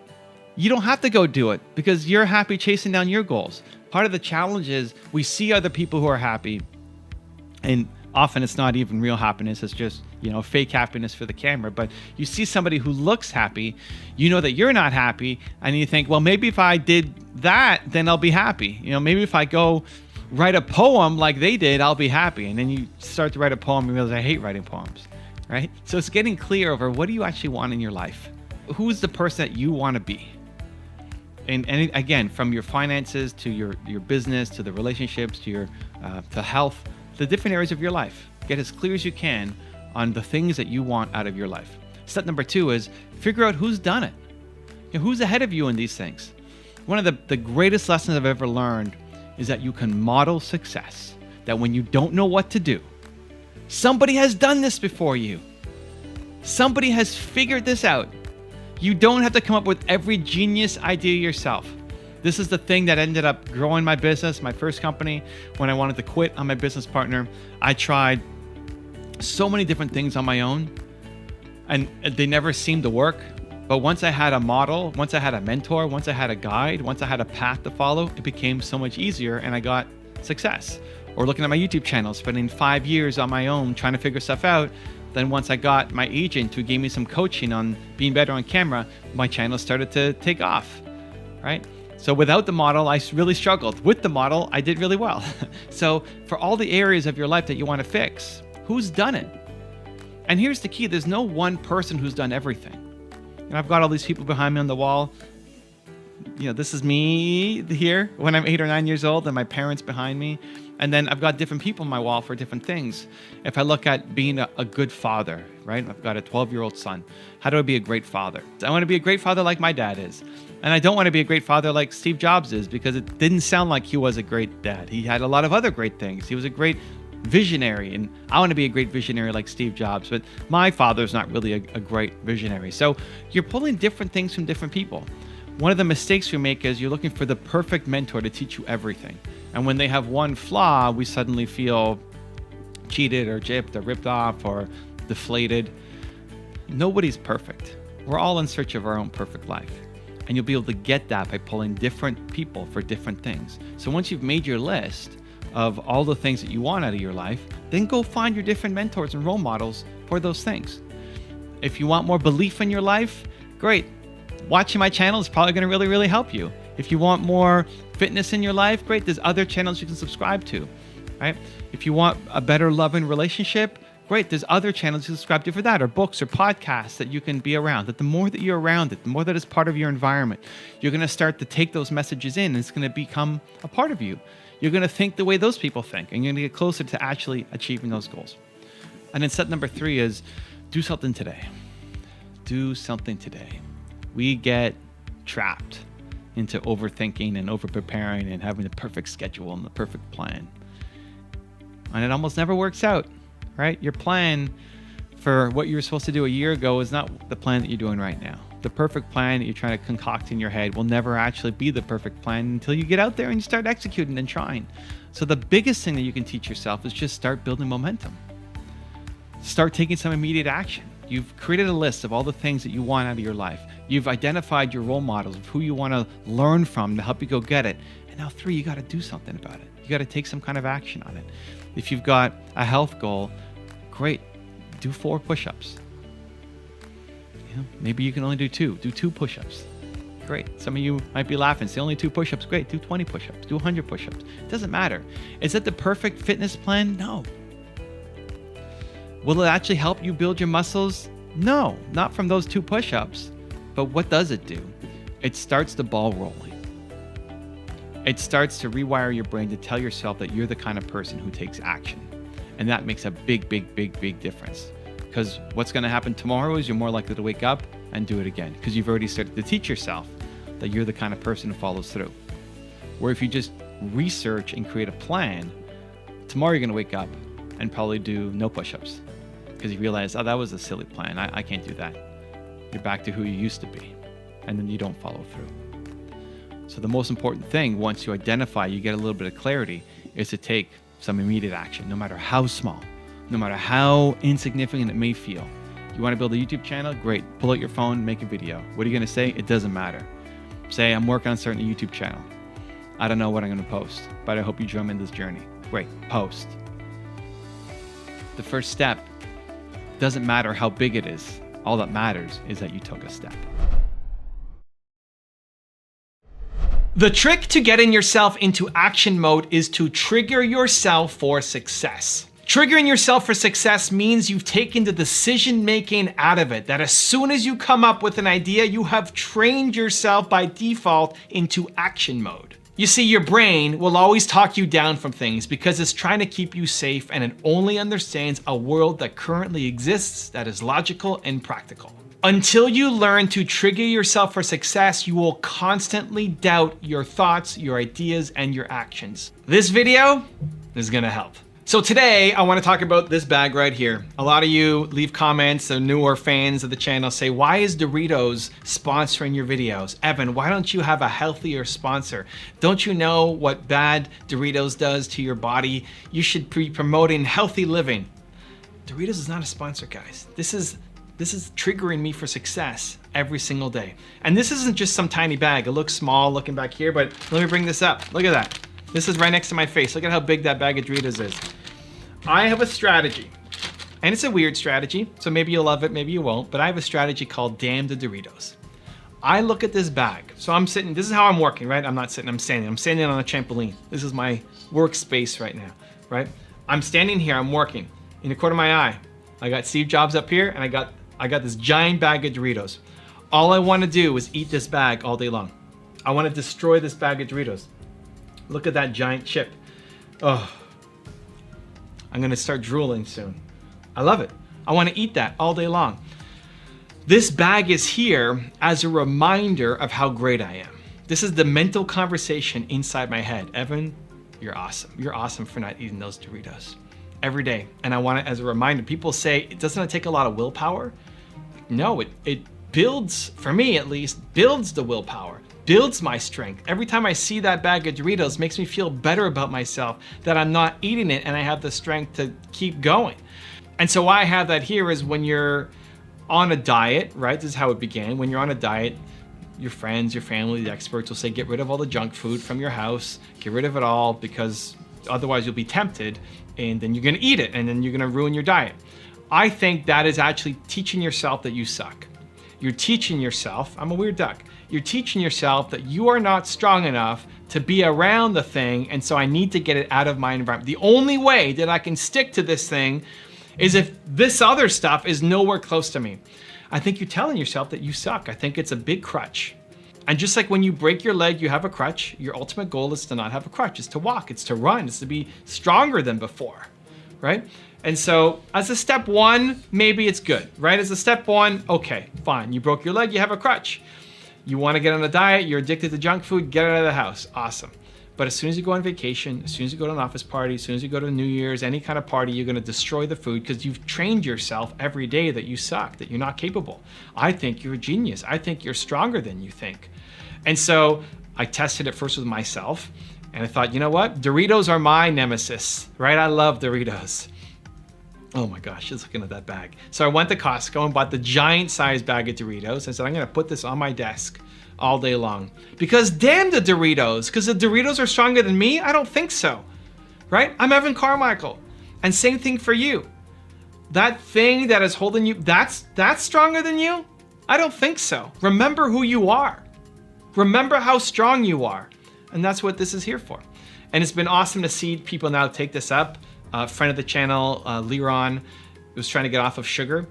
You don't have to go do it because you're happy chasing down your goals. Part of the challenge is we see other people who are happy, and often it's not even real happiness. It's just, fake happiness for the camera. But you see somebody who looks happy, you know that you're not happy, and you think, well, maybe if I did that, then I'll be happy. Maybe if I go write a poem like they did, I'll be happy. And then you start to write a poem and realize I hate writing poems, right? So it's getting clear over what do you actually want in your life? Who's the person that you want to be? And again, from your finances to your business, to the relationships, to your to health, the different areas of your life. Get as clear as you can on the things that you want out of your life. Step number 2 is figure out who's done it. Who's ahead of you in these things. One of the greatest lessons I've ever learned is that you can model success. That when you don't know what to do, somebody has done this before you. Somebody has figured this out. You don't have to come up with every genius idea yourself. This is the thing that ended up growing my business, my first company. When I wanted to quit on my business partner, I tried so many different things on my own, and they never seemed to work. But once I had a model, once I had a mentor, once I had a guide, once I had a path to follow, it became so much easier and I got success. Or looking at my YouTube channel, spending 5 years on my own trying to figure stuff out. Then once I got my agent who gave me some coaching on being better on camera, my channel started to take off, right? So without the model, I really struggled. With the model, I did really well. So for all the areas of your life that you want to fix, who's done it? And here's the key. There's no one person who's done everything. I've got all these people behind me on the wall. This is me here when I'm 8 or 9 years old, and my parents behind me. And then I've got different people on my wall for different things. If I look at being a good father, right? I've got a 12-year-old son. How do I be a great father? I want to be a great father like my dad is. And I don't want to be a great father like Steve Jobs is, because it didn't sound like he was a great dad. He had a lot of other great things. He was a great visionary, and I want to be a great visionary like Steve Jobs, but my father's not really a great visionary. So you're pulling different things from different people. One of the mistakes we make is you're looking for the perfect mentor to teach you everything. And when they have one flaw, we suddenly feel cheated or gypped or ripped off or deflated. Nobody's perfect. We're all in search of our own perfect life. And you'll be able to get that by pulling different people for different things. So once you've made your list of all the things that you want out of your life, then go find your different mentors and role models for those things. If you want more belief in your life, great. Watching my channel is probably going to really, really help you. If you want more fitness in your life, great. There's other channels you can subscribe to, right? If you want a better loving relationship, great. There's other channels you subscribe to for that, or books or podcasts that you can be around. That the more that you're around it, the more that it's part of your environment, you're going to start to take those messages in, and it's going to become a part of you. You're going to think the way those people think, and you're going to get closer to actually achieving those goals. And then step number 3 is do something today. Do something today. We get trapped into overthinking and over-preparing and having the perfect schedule and the perfect plan. And it almost never works out, right? Your plan for what you were supposed to do a year ago is not the plan that you're doing right now. The perfect plan that you're trying to concoct in your head will never actually be the perfect plan until you get out there and you start executing and trying. So the biggest thing that you can teach yourself is just start building momentum. Start taking some immediate action. You've created a list of all the things that you want out of your life. You've identified your role models of who you want to learn from to help you go get it. And now 3, you got to do something about it. You got to take some kind of action on it. If you've got a health goal, great. Do 4 push-ups. Maybe you can only do 2. Do 2 push-ups. Great. Some of you might be laughing. Say only 2 push-ups. Great. Do 20 push-ups. Do 100 push-ups. It doesn't matter. Is it the perfect fitness plan? No. Will it actually help you build your muscles? No, not from those 2 push-ups. But what does it do? It starts the ball rolling. It starts to rewire your brain to tell yourself that you're the kind of person who takes action. And that makes a big, big, big, big difference. Because what's going to happen tomorrow is you're more likely to wake up and do it again, because you've already started to teach yourself that you're the kind of person who follows through. Where if you just research and create a plan, tomorrow you're going to wake up and probably do no push-ups, because you realize, oh, that was a silly plan. I can't do that. You're back to who you used to be, and then you don't follow through. So the most important thing, once you identify, you get a little bit of clarity, is to take some immediate action, no matter how small, no matter how insignificant it may feel. You want to build a YouTube channel? Great. Pull out your phone, make a video. What are you going to say? It doesn't matter. Say, I'm working on starting a YouTube channel. I don't know what I'm going to post, but I hope you join in this journey. Great. Post. The first step doesn't matter how big it is. All that matters is that you took a step. The trick to getting yourself into action mode is to trigger yourself for success. Triggering yourself for success means you've taken the decision making out of it, that as soon as you come up with an idea, you have trained yourself by default into action mode. You see, your brain will always talk you down from things because it's trying to keep you safe, and it only understands a world that currently exists that is logical and practical. Until you learn to trigger yourself for success, you will constantly doubt your thoughts, your ideas, and your actions. This video is gonna help. So today, I wanna talk about this bag right here. A lot of you leave comments, the newer fans of the channel say, why is Doritos sponsoring your videos? Evan, why don't you have a healthier sponsor? Don't you know what bad Doritos does to your body? You should be promoting healthy living. Doritos is not a sponsor, guys. This is triggering me for success every single day. And this isn't just some tiny bag. It looks small looking back here, but let me bring this up. Look at that. This is right next to my face. Look at how big that bag of Doritos is. I have a strategy, and it's a weird strategy, so maybe you'll love it, maybe you won't, but I have a strategy called Damn the Doritos. I look at this bag. So I'm sitting, this is how I'm working, right? I'm not sitting, I'm standing. I'm standing on a trampoline. This is my workspace right now, right? I'm standing here, I'm working. In the corner of my eye, I got Steve Jobs up here, and I got this giant bag of Doritos. All I want to do is eat this bag all day long. I want to destroy this bag of Doritos. Look at that giant chip. Oh, I'm gonna start drooling soon. I love it. I wanna eat that all day long. This bag is here as a reminder of how great I am. This is the mental conversation inside my head. Evan, you're awesome. You're awesome for not eating those Doritos every day. And I want it as a reminder. People say, doesn't it take a lot of willpower? No, it builds, for me at least, builds the willpower, builds my strength. Every time I see that bag of Doritos, makes me feel better about myself that I'm not eating it and I have the strength to keep going. And so why I have that here is when you're on a diet, right? This is how it began. When you're on a diet, your friends, your family, the experts will say, get rid of all the junk food from your house, get rid of it all, because otherwise you'll be tempted and then you're gonna eat it and then you're gonna ruin your diet. I think that is actually teaching yourself that you suck. You're teaching yourself, I'm a weird duck, you're teaching yourself that you are not strong enough to be around the thing, and so I need to get it out of my environment. The only way that I can stick to this thing is if this other stuff is nowhere close to me. I think you're telling yourself that you suck. I think it's a big crutch. And just like when you break your leg, you have a crutch. Your ultimate goal is to not have a crutch. It's to walk, it's to run, it's to be stronger than before, right? And so as a step one, maybe it's good, right? As a step one, okay, fine. You broke your leg, you have a crutch. You wanna get on a diet, you're addicted to junk food, get it out of the house, awesome. But as soon as you go on vacation, as soon as you go to an office party, as soon as you go to New Year's, any kind of party, you're gonna destroy the food because you've trained yourself every day that you suck, that you're not capable. I think you're a genius. I think you're stronger than you think. And so I tested it first with myself and I thought, you know what? Doritos are my nemesis, right? I love Doritos. Oh my gosh, just looking at that bag. So I went to Costco and bought the giant size bag of Doritos and said, I'm gonna put this on my desk all day long. Because damn the Doritos, because the Doritos are stronger than me? I don't think so, right? I'm Evan Carmichael. And same thing for you. That thing that is holding you, that's stronger than you? I don't think so. Remember who you are. Remember how strong you are. And that's what this is here for. And it's been awesome to see people now take this up. Friend of the channel, Liron, was trying to get off of sugar.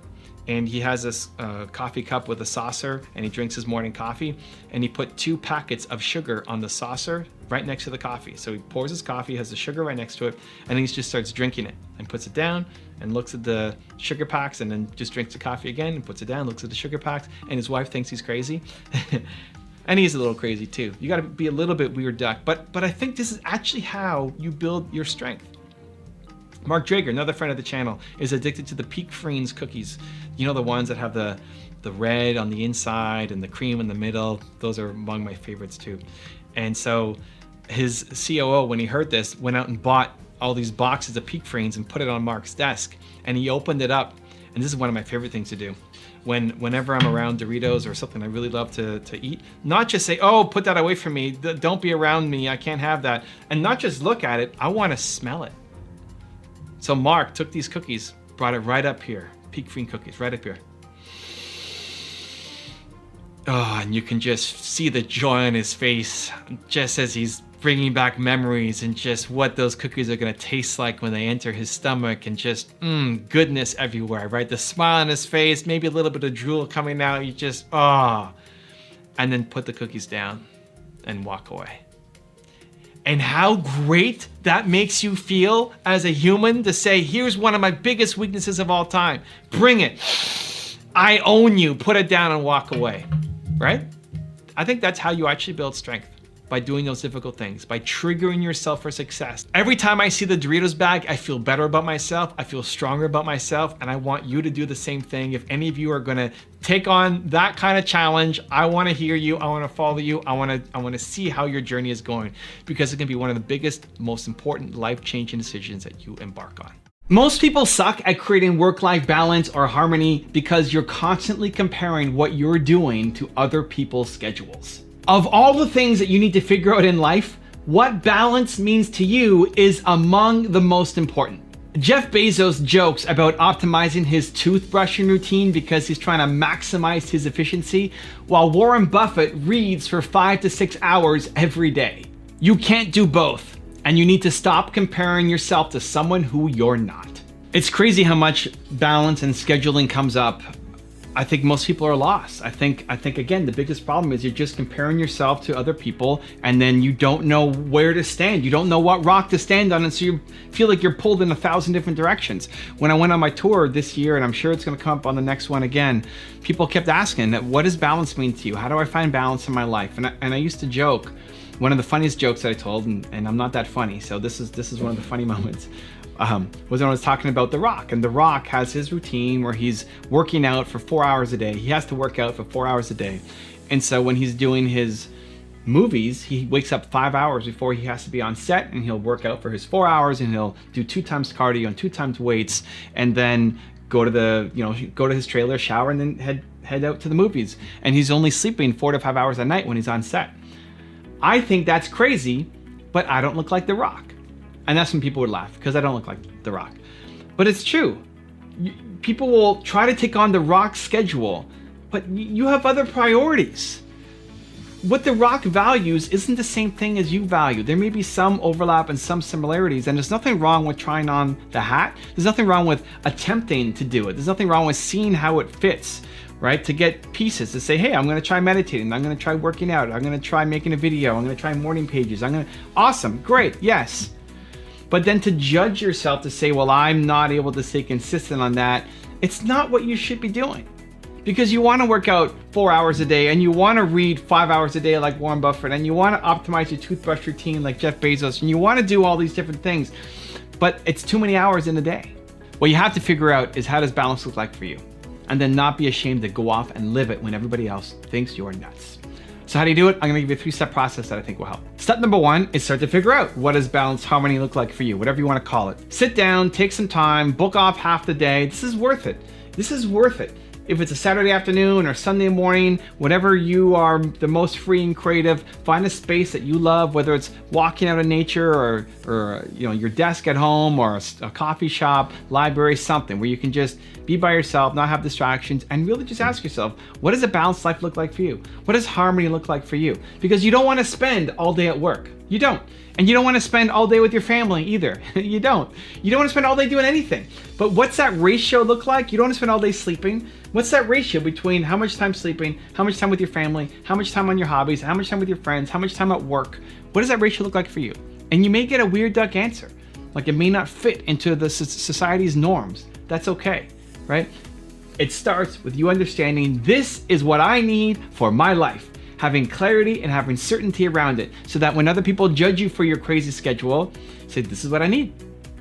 And he has this coffee cup with a saucer and he drinks his morning coffee. And he put 2 packets of sugar on the saucer right next to the coffee. So he pours his coffee, has the sugar right next to it, and then he just starts drinking it and puts it down and looks at the sugar packs and then just drinks the coffee again and puts it down, looks at the sugar packs, and his wife thinks he's crazy. And he's a little crazy too. You gotta be a little bit weird duck, but I think this is actually how you build your strength. Mark Drager, another friend of the channel, is addicted to the Peak Friends cookies. You know, the ones that have the red on the inside and the cream in the middle. Those are among my favorites too. And so his COO, when he heard this, went out and bought all these boxes of Peak Friends and put it on Mark's desk. And he opened it up. And this is one of my favorite things to do. Whenever I'm around Doritos or something I really love to eat, not just say, oh, put that away from me. Don't be around me. I can't have that. And not just look at it. I want to smell it. So Mark took these cookies, brought it right up here. Peak Friend cookies, right up here. Oh, and you can just see the joy on his face just as he's bringing back memories and just what those cookies are gonna taste like when they enter his stomach, and just goodness everywhere, right? The smile on his face, maybe a little bit of drool coming out, you just, and then put the cookies down and walk away. And how great that makes you feel as a human to say, here's one of my biggest weaknesses of all time. Bring it. I own you. Put it down and walk away, right? I think that's how you actually build strength, by doing those difficult things, by triggering yourself for success. Every time I see the Doritos bag, I feel better about myself, I feel stronger about myself, and I want you to do the same thing. If any of you are gonna take on that kind of challenge, I wanna hear you, I wanna follow you, I wanna see how your journey is going, because it can be one of the biggest, most important life-changing decisions that you embark on. Most people suck at creating work-life balance or harmony because you're constantly comparing what you're doing to other people's schedules. Of all the things that you need to figure out in life, what balance means to you is among the most important. Jeff Bezos jokes about optimizing his toothbrushing routine because he's trying to maximize his efficiency, while Warren Buffett reads for 5 to 6 hours every day. You can't do both, and you need to stop comparing yourself to someone who you're not. It's crazy how much balance and scheduling comes up. I think most people are lost. I think again, the biggest problem is you're just comparing yourself to other people, and then you don't know where to stand. You don't know what rock to stand on, and so you feel like you're pulled in 1,000 different directions. When I went on my tour this year, and I'm sure it's gonna come up on the next one again, people kept asking, what does balance mean to you? How do I find balance in my life? And I used to joke, one of the funniest jokes that I told, and I'm not that funny, so this is one of the funny moments, was when I was talking about The Rock. And The Rock has his routine where he's working out for 4 hours a day. He has to work out for 4 hours a day. And so when he's doing his movies, he wakes up 5 hours before he has to be on set, and he'll work out for his 4 hours, and he'll do 2 times cardio and 2 times weights, and then go to his trailer, shower, and then head out to the movies. And he's only sleeping 4 to 5 hours a night when he's on set. I think that's crazy, but I don't look like The Rock. And that's when people would laugh, because I don't look like The Rock. But it's true. People will try to take on The Rock's schedule, but you have other priorities. What The Rock values isn't the same thing as you value. There may be some overlap and some similarities, and there's nothing wrong with trying on the hat. There's nothing wrong with attempting to do it. There's nothing wrong with seeing how it fits, right? To get pieces, to say, hey, I'm gonna try meditating, I'm gonna try working out, I'm gonna try making a video, I'm gonna try morning pages, awesome, great, yes. But then to judge yourself, to say, well, I'm not able to stay consistent on that, it's not what you should be doing. Because you want to work out 4 hours a day, and you want to read 5 hours a day like Warren Buffett, and you want to optimize your toothbrush routine like Jeff Bezos, and you want to do all these different things, but it's too many hours in a day. What you have to figure out is, how does balance look like for you? And then not be ashamed to go off and live it when everybody else thinks you're nuts. So how do you do it? I'm gonna give you a 3-step process that I think will help. Step number 1 is start to figure out, what does balanced harmony look like for you? Whatever you wanna call it. Sit down, take some time, book off half the day. This is worth it. This is worth it. If it's a Saturday afternoon or Sunday morning, whenever you are the most free and creative, find a space that you love, whether it's walking out in nature or your desk at home, or a coffee shop, library, something where you can just be by yourself, not have distractions, and really just ask yourself, what does a balanced life look like for you? What does harmony look like for you? Because you don't want to spend all day at work. You don't. And you don't want to spend all day with your family either. You don't. You don't want to spend all day doing anything. But what's that ratio look like? You don't want to spend all day sleeping. What's that ratio between how much time sleeping, how much time with your family, how much time on your hobbies, how much time with your friends, how much time at work? What does that ratio look like for you? And you may get a weird duck answer. Like, it may not fit into the society's norms. That's okay, right? It starts with you understanding, this is what I need for my life. Having clarity and having certainty around it, so that when other people judge you for your crazy schedule, say, this is what I need.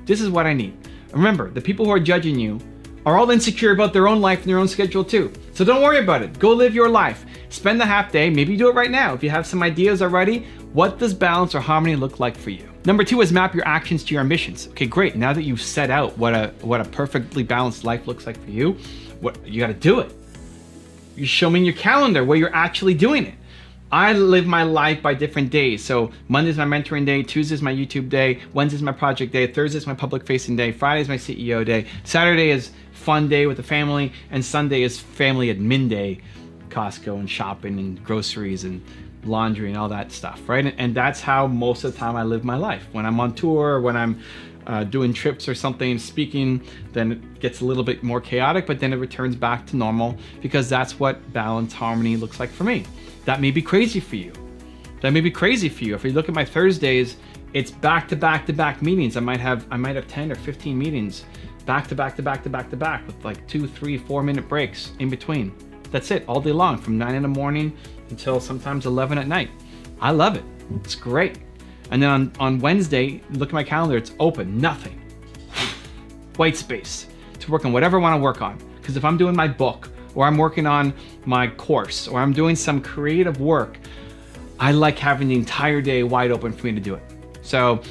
This is what I need. Remember, the people who are judging you are all insecure about their own life and their own schedule too. So don't worry about it. Go live your life. Spend the half day. Maybe do it right now. If you have some ideas already, what does balance or harmony look like for you? Number 2 is map your actions to your ambitions. Okay, great. Now that you've set out what a perfectly balanced life looks like for you, you got to do it. You show me in your calendar where you're actually doing it. I live my life by different days. So Monday's my mentoring day, Tuesday's my YouTube day, Wednesday's my project day, Thursday's my public facing day, Friday's my CEO day, Saturday is fun day with the family, and Sunday is family admin day, Costco and shopping and groceries and laundry and all that stuff, right? And that's how most of the time I live my life. When I'm on tour, when I'm doing trips or something, speaking, then it gets a little bit more chaotic, but then it returns back to normal, because that's what balanced harmony looks like for me. That may be crazy for you. That may be crazy for you. If you look at my Thursdays, it's back to back to back meetings. I might have 10 or 15 meetings back to back to back to back to back with like 2, 3, 4 minute breaks in between. That's it, all day long, from 9 in the morning until sometimes 11 at night. I love it. It's great. And then on Wednesday, look at my calendar, it's open, nothing. White space to work on whatever I want to work on. Because if I'm doing my book, or I'm working on my course, or I'm doing some creative work, I like having the entire day wide open for me to do it. So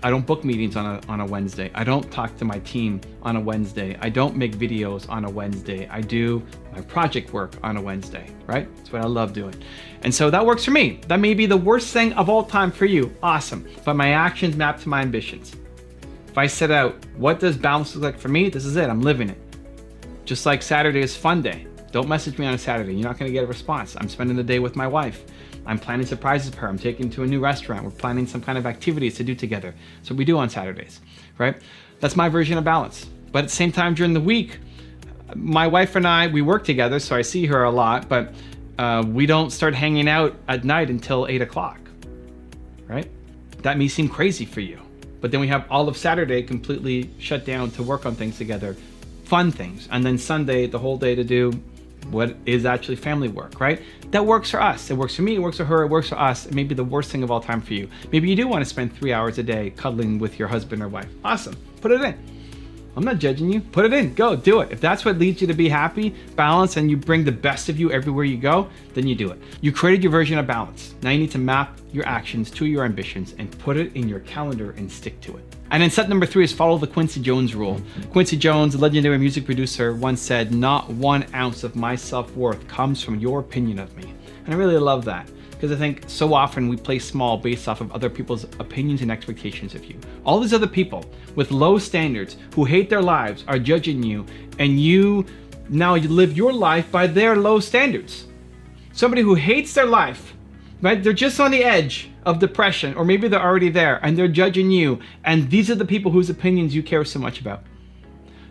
I don't book meetings on a Wednesday. I don't talk to my team on a Wednesday. I don't make videos on a Wednesday. I do my project work on a Wednesday, right? That's what I love doing. And so that works for me. That may be the worst thing of all time for you. Awesome. But my actions map to my ambitions. If I set out, what does balance look like for me? This is it, I'm living it. Just like Saturday is fun day. Don't message me on a Saturday. You're not gonna get a response. I'm spending the day with my wife. I'm planning surprises for her. I'm taking to a new restaurant. We're planning some kind of activities to do together. That's what we do on Saturdays, right? That's my version of balance. But at the same time, during the week, My wife and I, we work together, so I see her a lot, but we don't start hanging out at night until 8 o'clock, right? That may seem crazy for you, but then we have all of Saturday completely shut down to work on things together, fun things, and then Sunday, the whole day to do what is actually family work, right? That works for us. It works for me, it works for her, it works for us. It may be the worst thing of all time for you. Maybe you do want to spend 3 hours a day cuddling with your husband or wife. Awesome, put it in. I'm not judging you. Put it in, go, do it. If that's what leads you to be happy, balanced, and you bring the best of you everywhere you go, then you do it. You created your version of balance. Now you need to map your actions to your ambitions and put it in your calendar and stick to it. And then step number 3 is follow the Quincy Jones rule. Quincy Jones, a legendary music producer, once said, "Not 1 ounce of my self-worth comes from your opinion of me." And I really love that, because I think so often we play small based off of other people's opinions and expectations of you. All these other people with low standards who hate their lives are judging you, and you live your life by their low standards. Somebody who hates their life, right? They're just on the edge of depression, or maybe they're already there and they're judging you, and these are the people whose opinions you care so much about.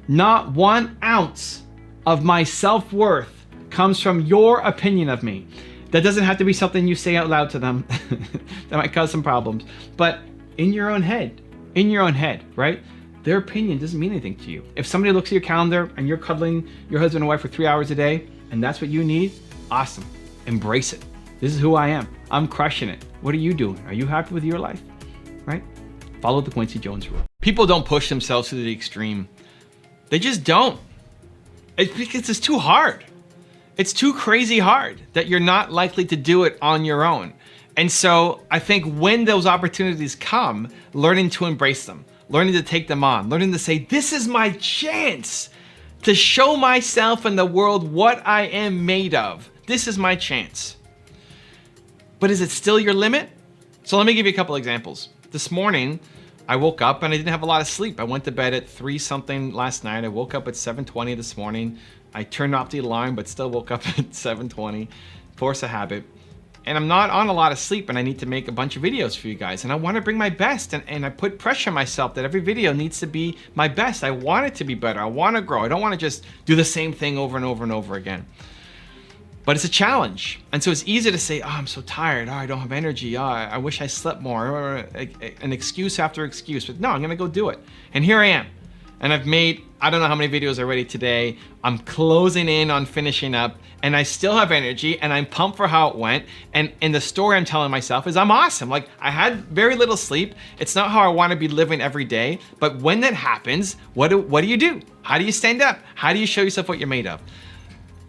Not 1 ounce of my self-worth comes from your opinion of me. That doesn't have to be something you say out loud to them. That might cause some problems. But in your own head, right? Their opinion doesn't mean anything to you. If somebody looks at your calendar and you're cuddling your husband and wife for 3 hours a day, and that's what you need, awesome. Embrace it. This is who I am. I'm crushing it. What are you doing? Are you happy with your life? Right? Follow the Quincy Jones rule. People don't push themselves to the extreme. They just don't. It's because it's too hard. It's too crazy hard that you're not likely to do it on your own. And so I think when those opportunities come, learning to embrace them, learning to take them on, learning to say, this is my chance to show myself and the world what I am made of. This is my chance. But is it still your limit? So let me give you a couple examples. This morning, I woke up and I didn't have a lot of sleep. I went to bed at 3 something last night. I woke up at 7:20 this morning. I turned off the alarm, but still woke up at 7:20, force a habit. And I'm not on a lot of sleep, and I need to make a bunch of videos for you guys. And I want to bring my best, and I put pressure on myself that every video needs to be my best. I want it to be better. I want to grow. I don't want to just do the same thing over and over and over again. But it's a challenge. And so it's easy to say, oh, I'm so tired. Oh, I don't have energy. Oh, I wish I slept more. Or an excuse after excuse. But no, I'm going to go do it. And here I am. And I've made, I don't know how many videos already today. I'm closing in on finishing up, and I still have energy, and I'm pumped for how it went. And the story I'm telling myself is I'm awesome. Like, I had very little sleep. It's not how I want to be living every day. But when that happens, what do you do? How do you stand up? How do you show yourself what you're made of?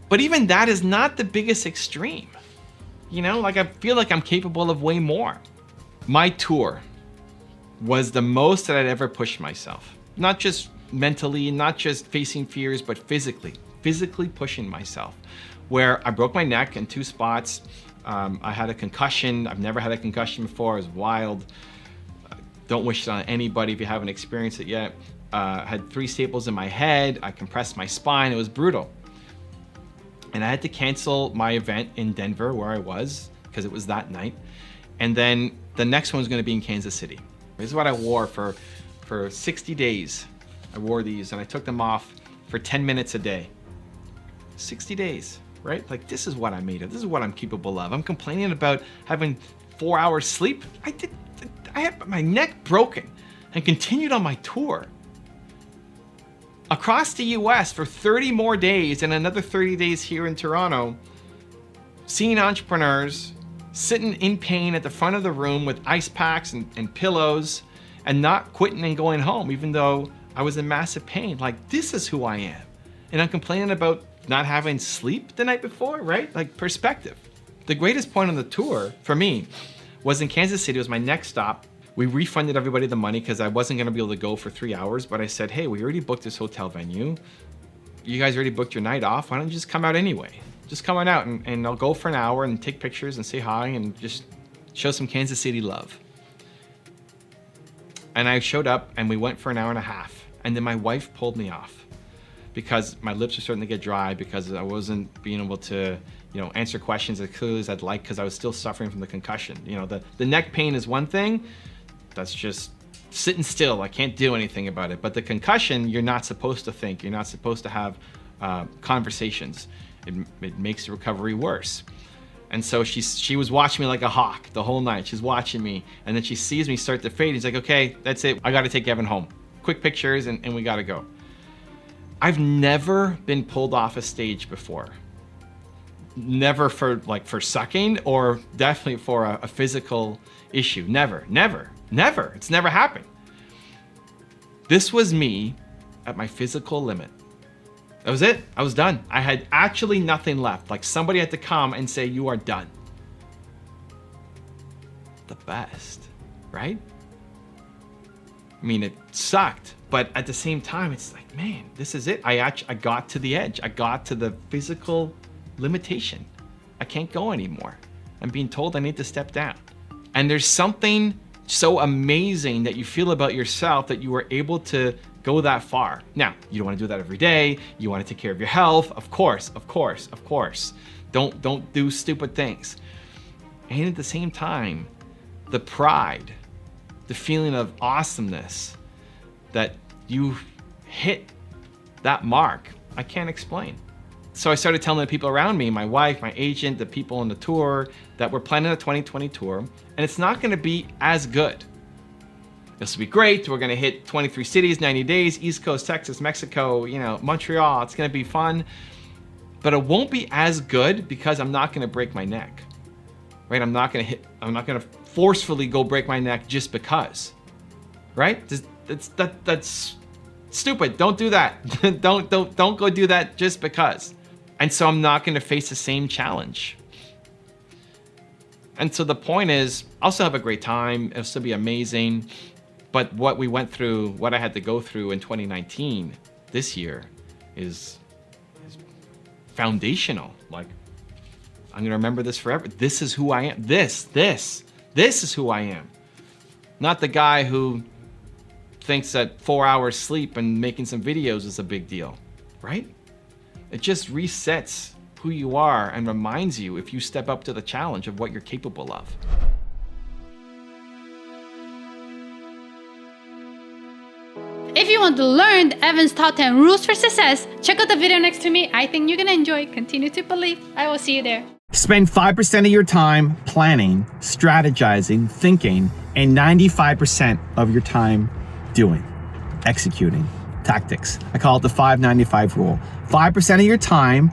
But even that is not the biggest extreme. You know, like, I feel like I'm capable of way more. My tour was the most that I'd ever pushed myself. Not just mentally, not just facing fears, but physically pushing myself. Where I broke my neck in 2 spots. I had a concussion. I've never had a concussion before. It was wild. Don't wish it on anybody if you haven't experienced it yet. Had 3 staples in my head. I compressed my spine. It was brutal. And I had to cancel my event in Denver where I was, because it was that night. And then the next one was going to be in Kansas City. This is what I wore for 60 days. I wore these, and I took them off for 10 minutes a day. 60 days, right? Like, this is what I'm made of. This is what I'm capable of. I'm complaining about having 4 hours sleep. I had my neck broken and continued on my tour across the US for 30 more days and another 30 days here in Toronto, seeing entrepreneurs sitting in pain at the front of the room with ice packs and pillows, and not quitting and going home, even though I was in massive pain. Like, this is who I am. And I'm complaining about not having sleep the night before, right? Like, perspective. The greatest point on the tour for me was in Kansas City. It was my next stop. We refunded everybody the money because I wasn't going to be able to go for 3 hours, but I said, hey, we already booked this hotel venue. You guys already booked your night off. Why don't you just come out anyway? Just come on out, and I'll go for an hour and take pictures and say hi and just show some Kansas City love. And I showed up, and we went for an hour and a half. And then my wife pulled me off because my lips were starting to get dry, because I wasn't being able to, answer questions as clearly as I'd like, because I was still suffering from the concussion. The neck pain is one thing. That's just sitting still. I can't do anything about it. But the concussion, you're not supposed to think. You're not supposed to have conversations. It makes the recovery worse. And so she was watching me like a hawk the whole night. She's watching me, and then she sees me start to fade. He's like, okay, that's it. I got to take Evan home. Quick pictures, and we got to go. I've never been pulled off a stage before. Never for sucking, or definitely for a physical issue. Never. It's never happened. This was me at my physical limit. That was it. I was done. I had actually nothing left. Like somebody had to come and say, you are done. The best, right? I mean, it sucked, but at the same time, it's like, man, this is it. I got to the edge. I got to the physical limitation. I can't go anymore. I'm being told I need to step down. And there's something so amazing that you feel about yourself that you were able to go that far. Now, you don't want to do that every day. You want to take care of your health. Of course. Don't do stupid things. And at the same time, the pride, the feeling of awesomeness that you hit that mark, I can't explain. So I started telling the people around me, my wife, my agent, the people on the tour, that we're planning a 2020 tour, and it's not going to be as good. This will be great. We're going to hit 23 cities, 90 days, East Coast, Texas, Mexico, Montreal. It's going to be fun, but it won't be as good because I'm not going to break my neck, right? I'm not going to forcefully go break my neck just because, right? That's stupid. Don't do that. don't go do that just because. And so I'm not going to face the same challenge. And so the point is, I'll still have a great time. It'll still be amazing. But what we went through, what I had to go through in 2019, this year, is foundational. Like, I'm going to remember this forever. This is who I am. This is who I am. Not the guy who thinks that 4 hours sleep and making some videos is a big deal, right? It just resets who you are and reminds you if you step up to the challenge of what you're capable of. If you want to learn Evan's top 10 rules for success, check out the video next to me. I think you're gonna enjoy. Continue to believe. I will see you there. Spend 5% of your time planning, strategizing, thinking, and 95% of your time doing, executing tactics. I call it the 5-95 rule. 5% of your time